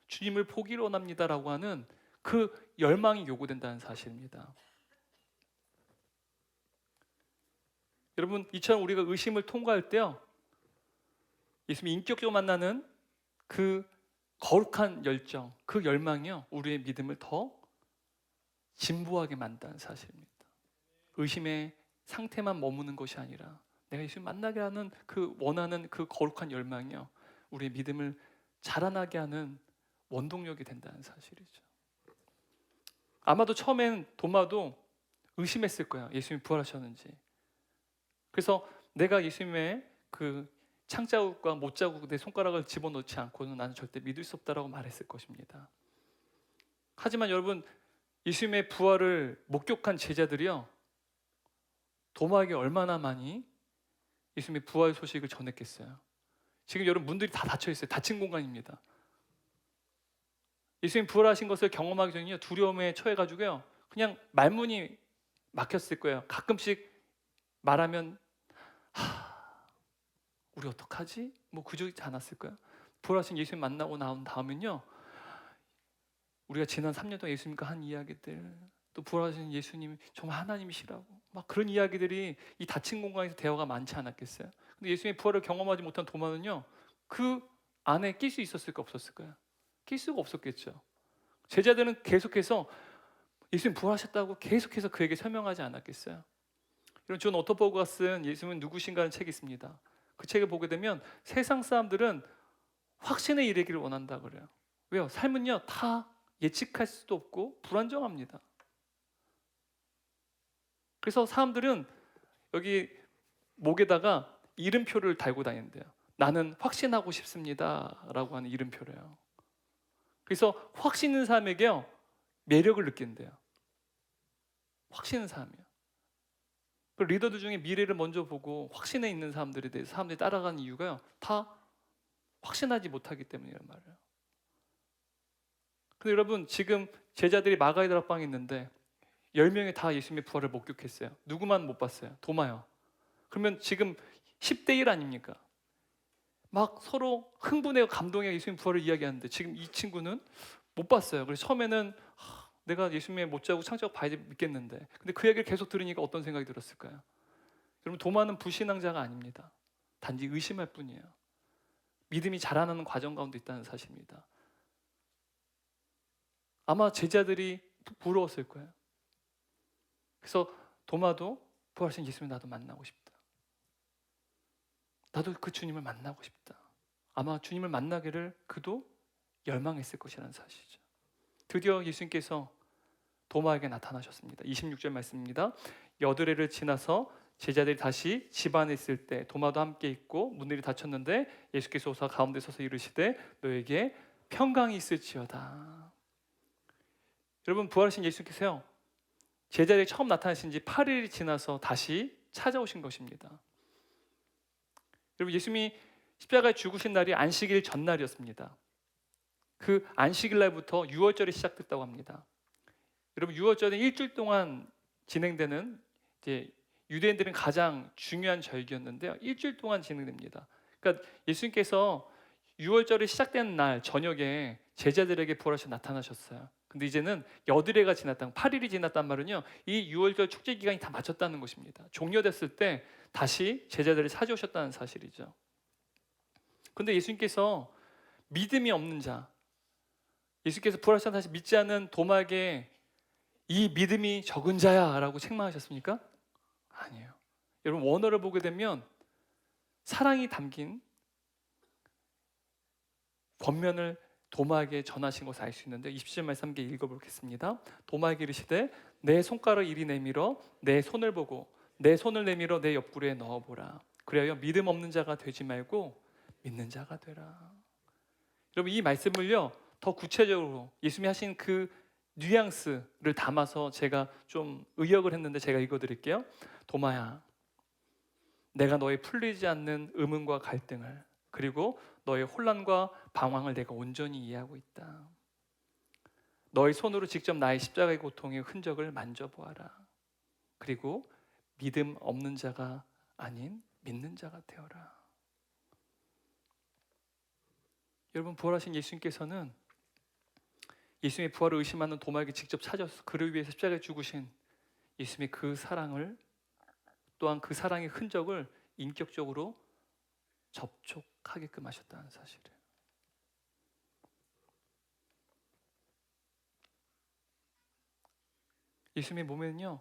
주님을 보기를 원합니다라고 하는 그 열망이 요구된다는 사실입니다. 여러분, 이처럼 우리가 의심을 통과할 때요, 예수님이 인격적으로 만나는 그 거룩한 열정, 그 열망이요, 우리의 믿음을 더 진보하게 만든다는 사실입니다. 의심의 상태만 머무는 것이 아니라 내가 예수님 만나게 하는 그 원하는 그 거룩한 열망이요, 우리의 믿음을 자라나게 하는 원동력이 된다는 사실이죠. 아마도 처음엔 도마도 의심했을 거야, 예수님이 부활하셨는지. 그래서 내가 예수님의 그 창자국과 못자국 내 손가락을 집어넣지 않고는 나는 절대 믿을 수 없다라고 말했을 것입니다. 하지만 여러분, 예수님의 부활을 목격한 제자들이요, 도마에게 얼마나 많이 예수님의 부활 소식을 전했겠어요. 지금 여러분 문들이 다 닫혀 있어요. 닫힌 공간입니다. 예수님 부활하신 것을 경험하기 전에요, 두려움에 처해가지고요, 그냥 말문이 막혔을 거예요. 가끔씩 말하면 우리 어떡하지? 뭐 그저지 않았을까요? 부활하신 예수님 만나고 나온 다음은요, 우리가 지난 3년 동안 예수님과 한 이야기들, 또 부활하신 예수님 정말 하나님이시라고 막 그런 이야기들이 이 닫힌 공간에서 대화가 많지 않았겠어요? 근데 예수님의 부활을 경험하지 못한 도마는요, 그 안에 낄 수 있었을까 없었을까요? 낄 수가 없었겠죠. 제자들은 계속해서 예수님 부활하셨다고 계속해서 그에게 설명하지 않았겠어요? 이런 존 오토버그가 쓴 예수님은 누구신가라는 책이 있습니다. 그 책을 보게 되면 세상 사람들은 확신에 이르기를 원한다 그래요. 왜요? 삶은요, 다 예측할 수도 없고 불안정합니다. 그래서 사람들은 여기 목에다가 이름표를 달고 다닌대요. 나는 확신하고 싶습니다 라고 하는 이름표래요. 그래서 확신 있는 사람에게요, 매력을 느낀대요. 확신 있는 사람이요. 그 리더들 중에 미래를 먼저 보고 확신에 있는 사람들에 대해서 사람들이 따라가는 이유가요, 다 확신하지 못하기 때문이란 말이에요. 근데 여러분, 지금 제자들이 마가의 다락방에 있는데 10명이 다 예수님의 부활을 목격했어요. 누구만 못 봤어요? 도마요. 그러면 지금 10대 1 아닙니까? 막 서로 흥분해요, 감동해요, 예수님 부활을 이야기하는데 지금 이 친구는 못 봤어요. 그래서 처음에는 내가 예수님의 못자국 창자국 봐야 믿겠는데, 근데 그 얘기를 계속 들으니까 어떤 생각이 들었을까요? 여러분, 도마는 불신앙자가 아닙니다. 단지 의심할 뿐이에요. 믿음이 자라나는 과정 가운데 있다는 사실입니다. 아마 제자들이 부러웠을 거예요. 그래서 도마도 부활하신 예수님 나도 만나고 싶다. 나도 그 주님을 만나고 싶다. 아마 주님을 만나기를 그도 열망했을 것이라는 사실이죠. 드디어 예수님께서 도마에게 나타나셨습니다. 26절 말씀입니다. 여드레를 지나서 제자들이 다시 집 안에 있을 때 도마도 함께 있고 문들이 닫혔는데 예수께서 오사 가운데 서서 이르시되 너에게 평강이 있을지어다. 여러분, 부활하신 예수께서요, 제자들이 처음 나타나신 지 8일이 지나서 다시 찾아오신 것입니다. 여러분, 예수님이 십자가에 죽으신 날이 안식일 전날이었습니다. 그 안식일 날부터 유월절이 시작됐다고 합니다. 여러분, 유월절은 일주일 동안 진행되는, 이제 유대인들은 가장 중요한 절기였는데요, 일주일 동안 진행됩니다. 그러니까 예수님께서 유월절이 시작된 날 저녁에 제자들에게 부활하셔 나타나셨어요. 근데 이제는 여드레가 지났다, 8일이 지났단 말은요, 이 유월절 축제 기간이 다 마쳤다는 것입니다. 종료됐을 때 다시 제자들을 찾아오셨다는 사실이죠. 근데 예수님께서 믿음이 없는 자, 예수께서 부활하셔서 다시 믿지 않는 도마에게 이 믿음이 적은 자야 라고 책망하셨습니까? 아니에요. 여러분, 원어를 보게 되면 사랑이 담긴 권면을 도마에게 전하신 것을 알 수 있는데 20절 말씀 함께 읽어보겠습니다. 도마에게 이르시되 내 손가락을 이리 내밀어 내 손을 보고 내 손을 내밀어 내 옆구리에 넣어보라. 그래야 믿음 없는 자가 되지 말고 믿는 자가 되라. 여러분, 이 말씀을요, 더 구체적으로 예수님이 하신 그 뉘앙스를 담아서 제가 좀 의역을 했는데 제가 읽어드릴게요. 도마야, 내가 너의 풀리지 않는 의문과 갈등을, 그리고 너의 혼란과 방황을 내가 온전히 이해하고 있다. 너의 손으로 직접 나의 십자가의 고통의 흔적을 만져보아라. 그리고 믿음 없는 자가 아닌 믿는 자가 되어라. 여러분, 부활하신 예수님께서는 예수님의 부활을 의심하는 도마에게 직접 찾아서 그를 위해서 십자가에 죽으신 예수님의 그 사랑을, 또한 그 사랑의 흔적을 인격적으로 접촉하게끔 하셨다는 사실이에요. 예수님의 몸에는요,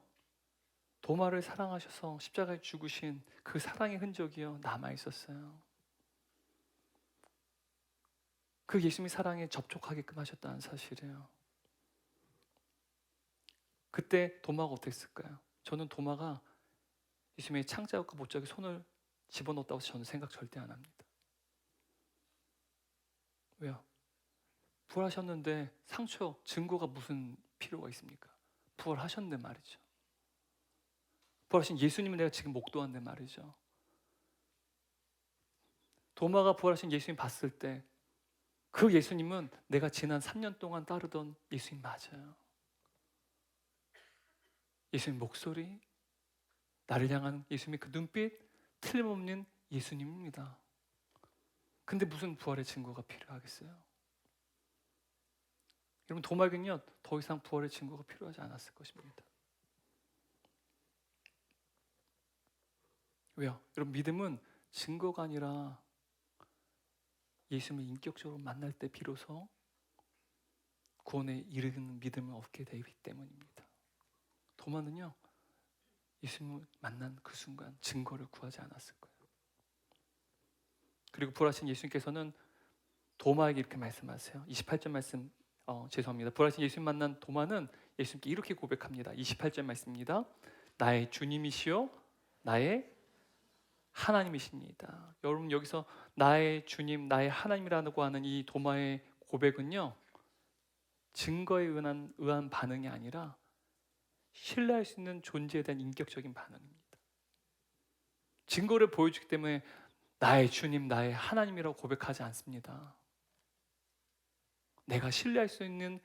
도마를 사랑하셔서 십자가에 죽으신 그 사랑의 흔적이요 남아 있었어요. 그 예수님의 사랑에 접촉하게끔 하셨다는 사실이에요. 그때 도마가 어땠을까요? 저는 도마가 예수님의 창자국과 못자국에 손을 집어넣었다고 저는 생각 절대 안 합니다. 왜요? 부활하셨는데 상처, 증거가 무슨 필요가 있습니까? 부활하셨는데 말이죠. 부활하신 예수님을 내가 지금 목도한데 말이죠. 도마가 부활하신 예수님 봤을 때 그 예수님은 내가 지난 3년 동안 따르던 예수님 맞아요. 예수님 목소리, 나를 향한 예수님의 그 눈빛, 틀림없는 예수님입니다. 근데 무슨 부활의 증거가 필요하겠어요? 여러분, 도마에게는요 더 이상 부활의 증거가 필요하지 않았을 것입니다. 왜요? 여러분, 믿음은 증거가 아니라 예수님을 인격적으로 만날 때 비로소 구원에 이르는 믿음을 얻게 되기 때문입니다. 도마는요 예수님을 만난 그 순간 증거를 구하지 않았을 거예요. 그리고 부활하신 예수님께서는 도마에게 이렇게 말씀하세요. 28절 말씀, 죄송합니다. 부활하신 예수님 만난 도마는 예수님께 이렇게 고백합니다. 28절 말씀입니다. 나의 주님이시요 나의 하나님이십니다. 여러분, 여기서 나의 주님, 나의 하나님이라고 하는 이 도마의 고백은요 증거에 의한 반응이 아니라 신뢰할 수 있는 존재에 대한 인격적인 반응입니다. 증거를 보여주기 때문에 나의 주님, 나의 하나님이라고 고백하지 않습니다. 내가 신뢰할 수 있는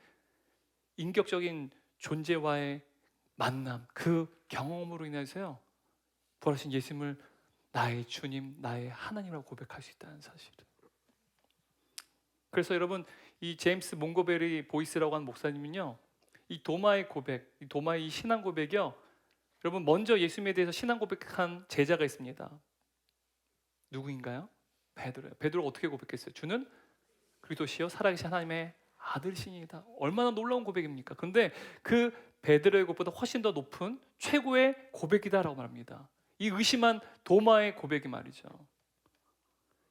인격적인 존재와의 만남, 그 경험으로 인해서요 부활하신 예수님을 나의 주님, 나의 하나님이라고 고백할 수 있다는 사실을. 그래서 여러분, 이 제임스 몽고베리 보이스라고 하는 목사님은요 이 도마의 고백, 이 도마의 이 신앙 고백이요 여러분, 먼저 예수님에 대해서 신앙 고백한 제자가 있습니다. 누구인가요? 베드로예요. 베드로가 어떻게 고백했어요? 주는 그리스도시요 살아계신 하나님의 아들이시니다. 얼마나 놀라운 고백입니까? 근데 그 베드로의 것보다 훨씬 더 높은 최고의 고백이다라고 말합니다. 이 의심한 도마의 고백이 말이죠.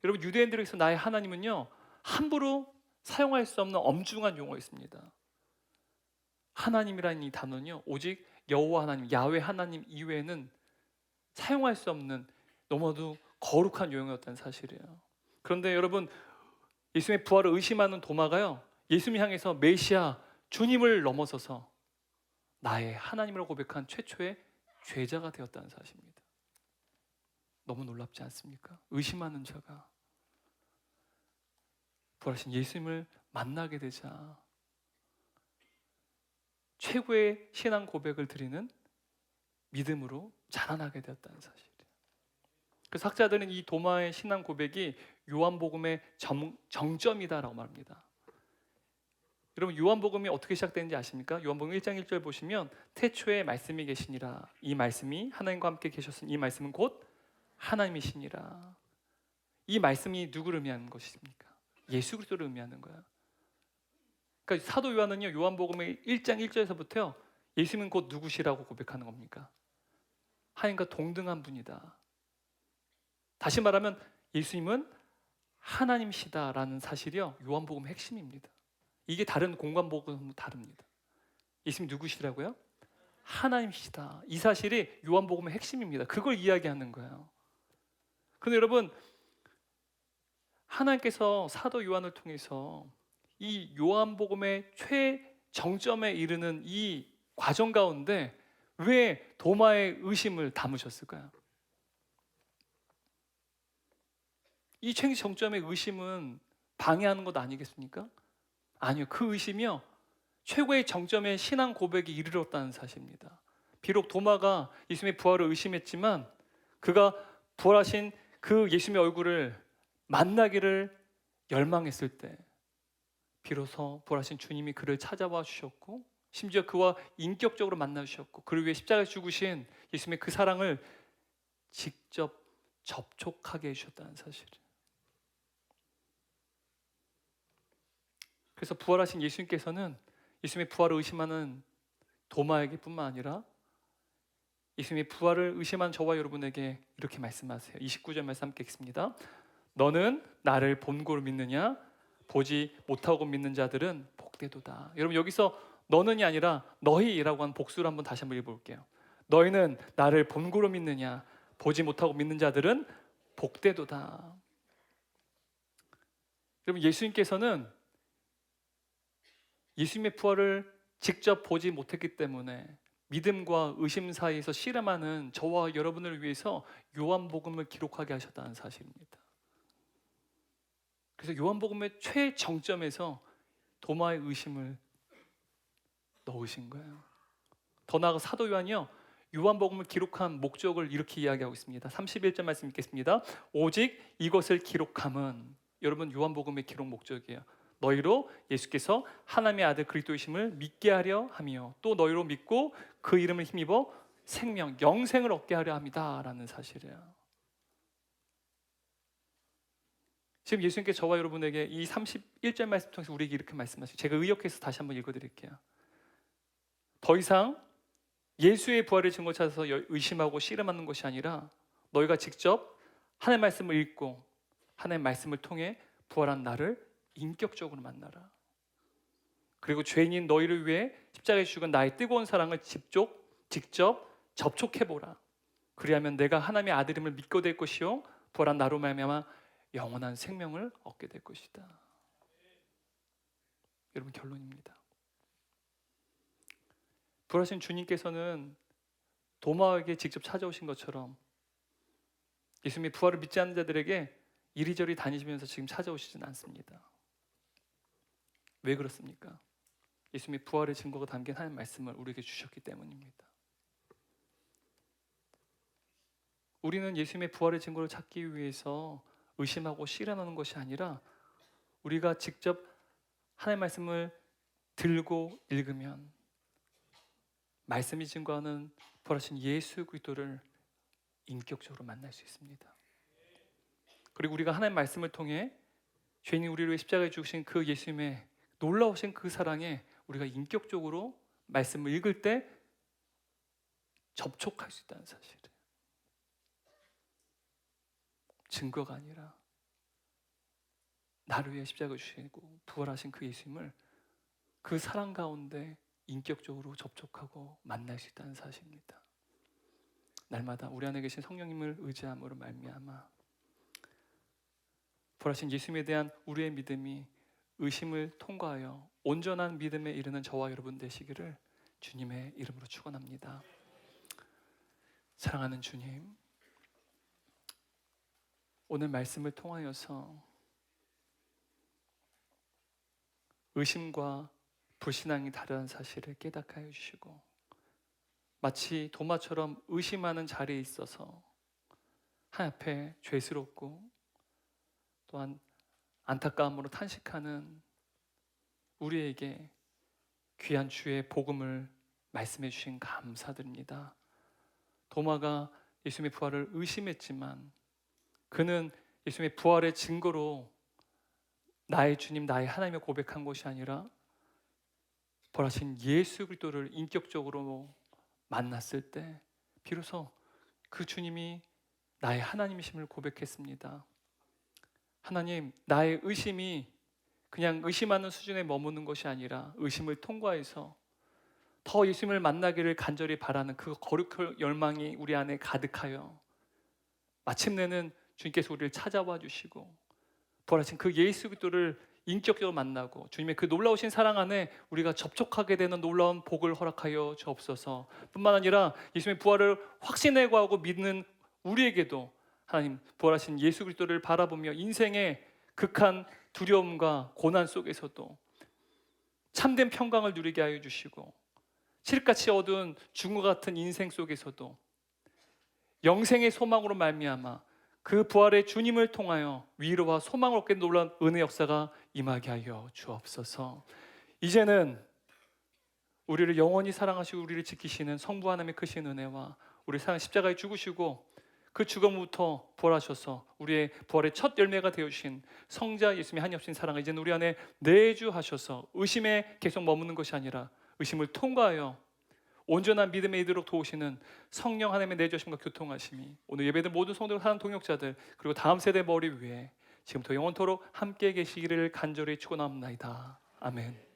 여러분, 유대인들에게서 나의 하나님은요 함부로 사용할 수 없는 엄중한 용어가 있습니다. 하나님이라는 이 단어는요 오직 여호와 하나님, 야훼 하나님 이외에는 사용할 수 없는 너무나도 거룩한 용어였다는 사실이에요. 그런데 여러분, 예수님의 부활을 의심하는 도마가요 예수님 향해서 메시아, 주님을 넘어서서 나의 하나님이라고 고백한 최초의 죄자가 되었다는 사실입니다. 너무 놀랍지 않습니까? 의심하는 자가 부활하신 예수님을 만나게 되자 최고의 신앙 고백을 드리는 믿음으로 자라나게 되었다는 사실이에요. 그래서 학자들은 이 도마의 신앙 고백이 요한복음의 정점이다라고 말합니다. 여러분, 요한복음이 어떻게 시작되는지 아십니까? 요한복음 1장 1절 보시면 태초에 말씀이 계시니라. 이 말씀이 하나님과 함께 계셨으니 이 말씀은 곧 하나님이시니라. 이 말씀이 누구를 의미하는 것입니까? 예수 그리스도를 의미하는 거야. 그러니까 사도 요한은요 요한복음의 1장 1절에서부터요 예수님은 곧 누구시라고 고백하는 겁니까? 하나님과 동등한 분이다. 다시 말하면 예수님은 하나님이시다라는 사실이요 요한복음의 핵심입니다. 이게 다른 공관복음은 다릅니다. 예수님 누구시라고요? 하나님이시다. 이 사실이 요한복음의 핵심입니다. 그걸 이야기하는 거예요. 그런데 여러분, 하나님께서 사도 요한을 통해서 이 요한복음의 최정점에 이르는 이 과정 가운데 왜 도마의 의심을 담으셨을까요? 이 최정점의 의심은 방해하는 것 아니겠습니까? 아니요, 그 의심이요 최고의 정점의 신앙 고백에 이르렀다는 사실입니다. 비록 도마가 예수님의 부활을 의심했지만 그가 부활하신 그 예수님의 얼굴을 만나기를 열망했을 때 비로소 부활하신 주님이 그를 찾아와 주셨고 심지어 그와 인격적으로 만나 주셨고 그를 위해 십자가에 죽으신 예수님의 그 사랑을 직접 접촉하게 해주셨다는 사실이에요. 그래서 부활하신 예수님께서는 예수님의 부활을 의심하는 도마에게 뿐만 아니라 예수님의 부활을 의심한 저와 여러분에게 이렇게 말씀하세요. 29절 말씀 함께 읽습니다. 너는 나를 본고로 믿느냐? 보지 못하고 믿는 자들은 복되도다. 여러분 여기서 너는이 아니라 너희라고 하는 복수를 한번 다시 한번 읽어볼게요. 너희는 나를 본고로 믿느냐? 보지 못하고 믿는 자들은 복되도다. 여러분 예수님께서는 예수님의 부활을 직접 보지 못했기 때문에 믿음과 의심 사이에서 씨름하는 저와 여러분을 위해서 요한복음을 기록하게 하셨다는 사실입니다. 그래서 요한복음의 최정점에서 도마의 의심을 넣으신 거예요. 더 나아가 사도 요한이요, 요한복음을 기록한 목적을 이렇게 이야기하고 있습니다. 31절 말씀 읽겠습니다. 오직 이것을 기록함은, 여러분 요한복음의 기록 목적이에요. 너희로 예수께서 하나님의 아들 그리스도이심을 믿게 하려 하며 또 너희로 믿고 그 이름을 힘입어 생명, 영생을 얻게 하려 합니다 라는 사실이에요. 지금 예수님께서 저와 여러분에게 이 31절 말씀 통해서 우리에게 이렇게 말씀하시죠. 제가 의역해서 다시 한번 읽어드릴게요. 더 이상 예수의 부활의 증거 찾아서 의심하고 씨름하는 것이 아니라 너희가 직접 하나님의 말씀을 읽고 하나님의 말씀을 통해 부활한 나를 인격적으로 만나라. 그리고 죄인인 너희를 위해 십자가에 죽은 나의 뜨거운 사랑을 직접 접촉해보라. 그리하면 내가 하나님의 아들임을 믿게 될 것이요 부활한 나로 말미암아 영원한 생명을 얻게 될 것이다. 여러분 결론입니다. 부활하신 주님께서는 도마에게 직접 찾아오신 것처럼 예수님의 부활을 믿지 않는 자들에게 이리저리 다니시면서 지금 찾아오시진 않습니다. 왜 그렇습니까? 예수님의 부활의 증거가 담긴 하나님의 말씀을 우리에게 주셨기 때문입니다. 우리는 예수님의 부활의 증거를 찾기 위해서 의심하고 씨름하는 것이 아니라 우리가 직접 하나님의 말씀을 들고 읽으면 말씀이 증거하는 부활하신 예수 그리스도를 인격적으로 만날 수 있습니다. 그리고 우리가 하나님의 말씀을 통해 죄인이 우리를 위해 십자가에 죽으신 그 예수님의 놀라우신 그 사랑에 우리가 인격적으로 말씀을 읽을 때 접촉할 수 있다는 사실이에요. 증거가 아니라 나를 위해 십자가에 주시고 부활하신 그 예수님을 그 사랑 가운데 인격적으로 접촉하고 만날 수 있다는 사실입니다. 날마다 우리 안에 계신 성령님을 의지함으로 말미암아 부활하신 예수님에 대한 우리의 믿음이 의심을 통과하여 온전한 믿음에 이르는 저와 여러분 되시기를 주님의 이름으로 축원합니다. 사랑하는 주님, 오늘 말씀을 통하여서 의심과 불신앙이 다르다는 사실을 깨닫게 하여 주시고 마치 도마처럼 의심하는 자리에 있어서 하나님 앞에 죄스럽고 또한 안타까움으로 탄식하는 우리에게 귀한 주의 복음을 말씀해 주신 감사드립니다. 도마가 예수님의 부활을 의심했지만 그는 예수님의 부활의 증거로 나의 주님, 나의 하나님을 고백한 것이 아니라 부활하신 예수 그리스도를 인격적으로 만났을 때 비로소 그 주님이 나의 하나님이심을 고백했습니다. 하나님, 나의 의심이 그냥 의심하는 수준에 머무는 것이 아니라 의심을 통과해서 더 예수님을 만나기를 간절히 바라는 그 거룩한 열망이 우리 안에 가득하여 마침내는 주님께서 우리를 찾아와 주시고 부활하신 그 예수 그리스도를 인격적으로 만나고 주님의 그 놀라우신 사랑 안에 우리가 접촉하게 되는 놀라운 복을 허락하여 주옵소서. 뿐만 아니라 예수님의 부활을 확신해 구하고 믿는 우리에게도 하나님 부활하신 예수 그리스도를 바라보며 인생의 극한 두려움과 고난 속에서도 참된 평강을 누리게 하여 주시고 칠흑같이 어두운 죽음과 같은 인생 속에서도 영생의 소망으로 말미암아 그 부활의 주님을 통하여 위로와 소망을 얻게 놀라운 은혜 역사가 임하게 하여 주옵소서. 이제는 우리를 영원히 사랑하시고 우리를 지키시는 성부 하나님의 크신 은혜와 우리 사랑 십자가에 죽으시고 그 죽음부터 부활하셔서 우리의 부활의 첫 열매가 되어주신 성자 예수님의 한없인 사랑을 이제는 우리 안에 내주하셔서 의심에 계속 머무는 것이 아니라 의심을 통과하여 온전한 믿음에 이르도록 도우시는 성령 하나님의 내주심과 교통하심이 오늘 예배된 모든 성도들, 하나님 동역자들, 그리고 다음 세대 머리 위에 지금부터 영원토록 함께 계시기를 간절히 축원합니다. 아멘.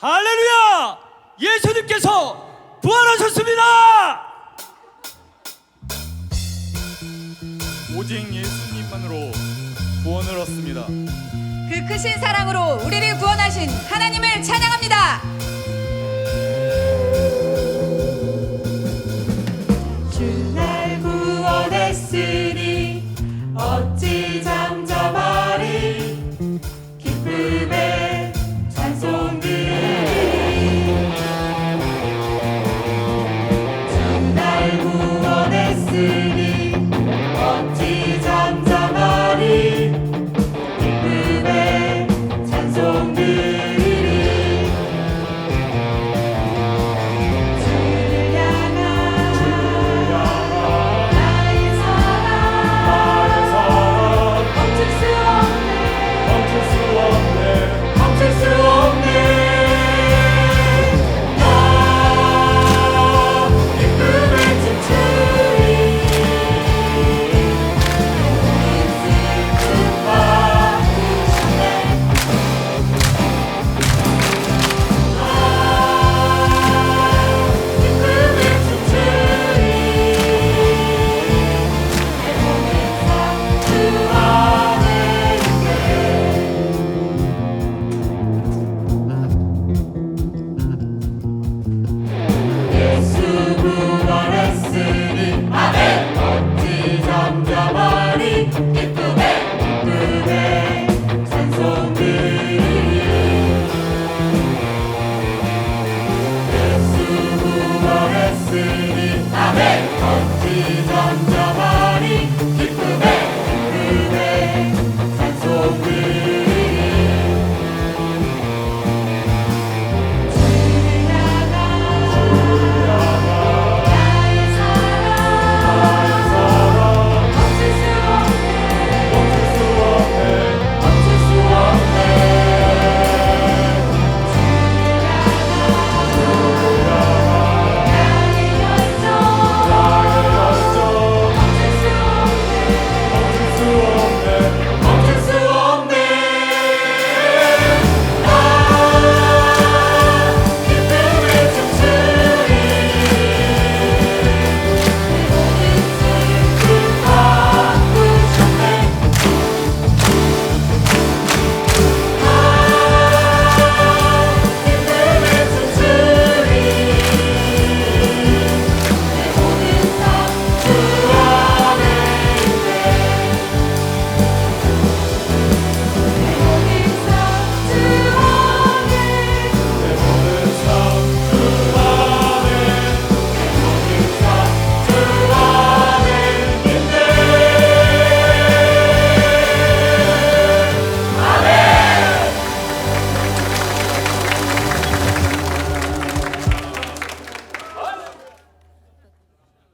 할렐루야! 예수님께서 부활하셨습니다! 오직 예수님만으로 구원을 얻습니다. 그 크신 사랑으로 우리를 구원하신 하나님을 찬양합니다.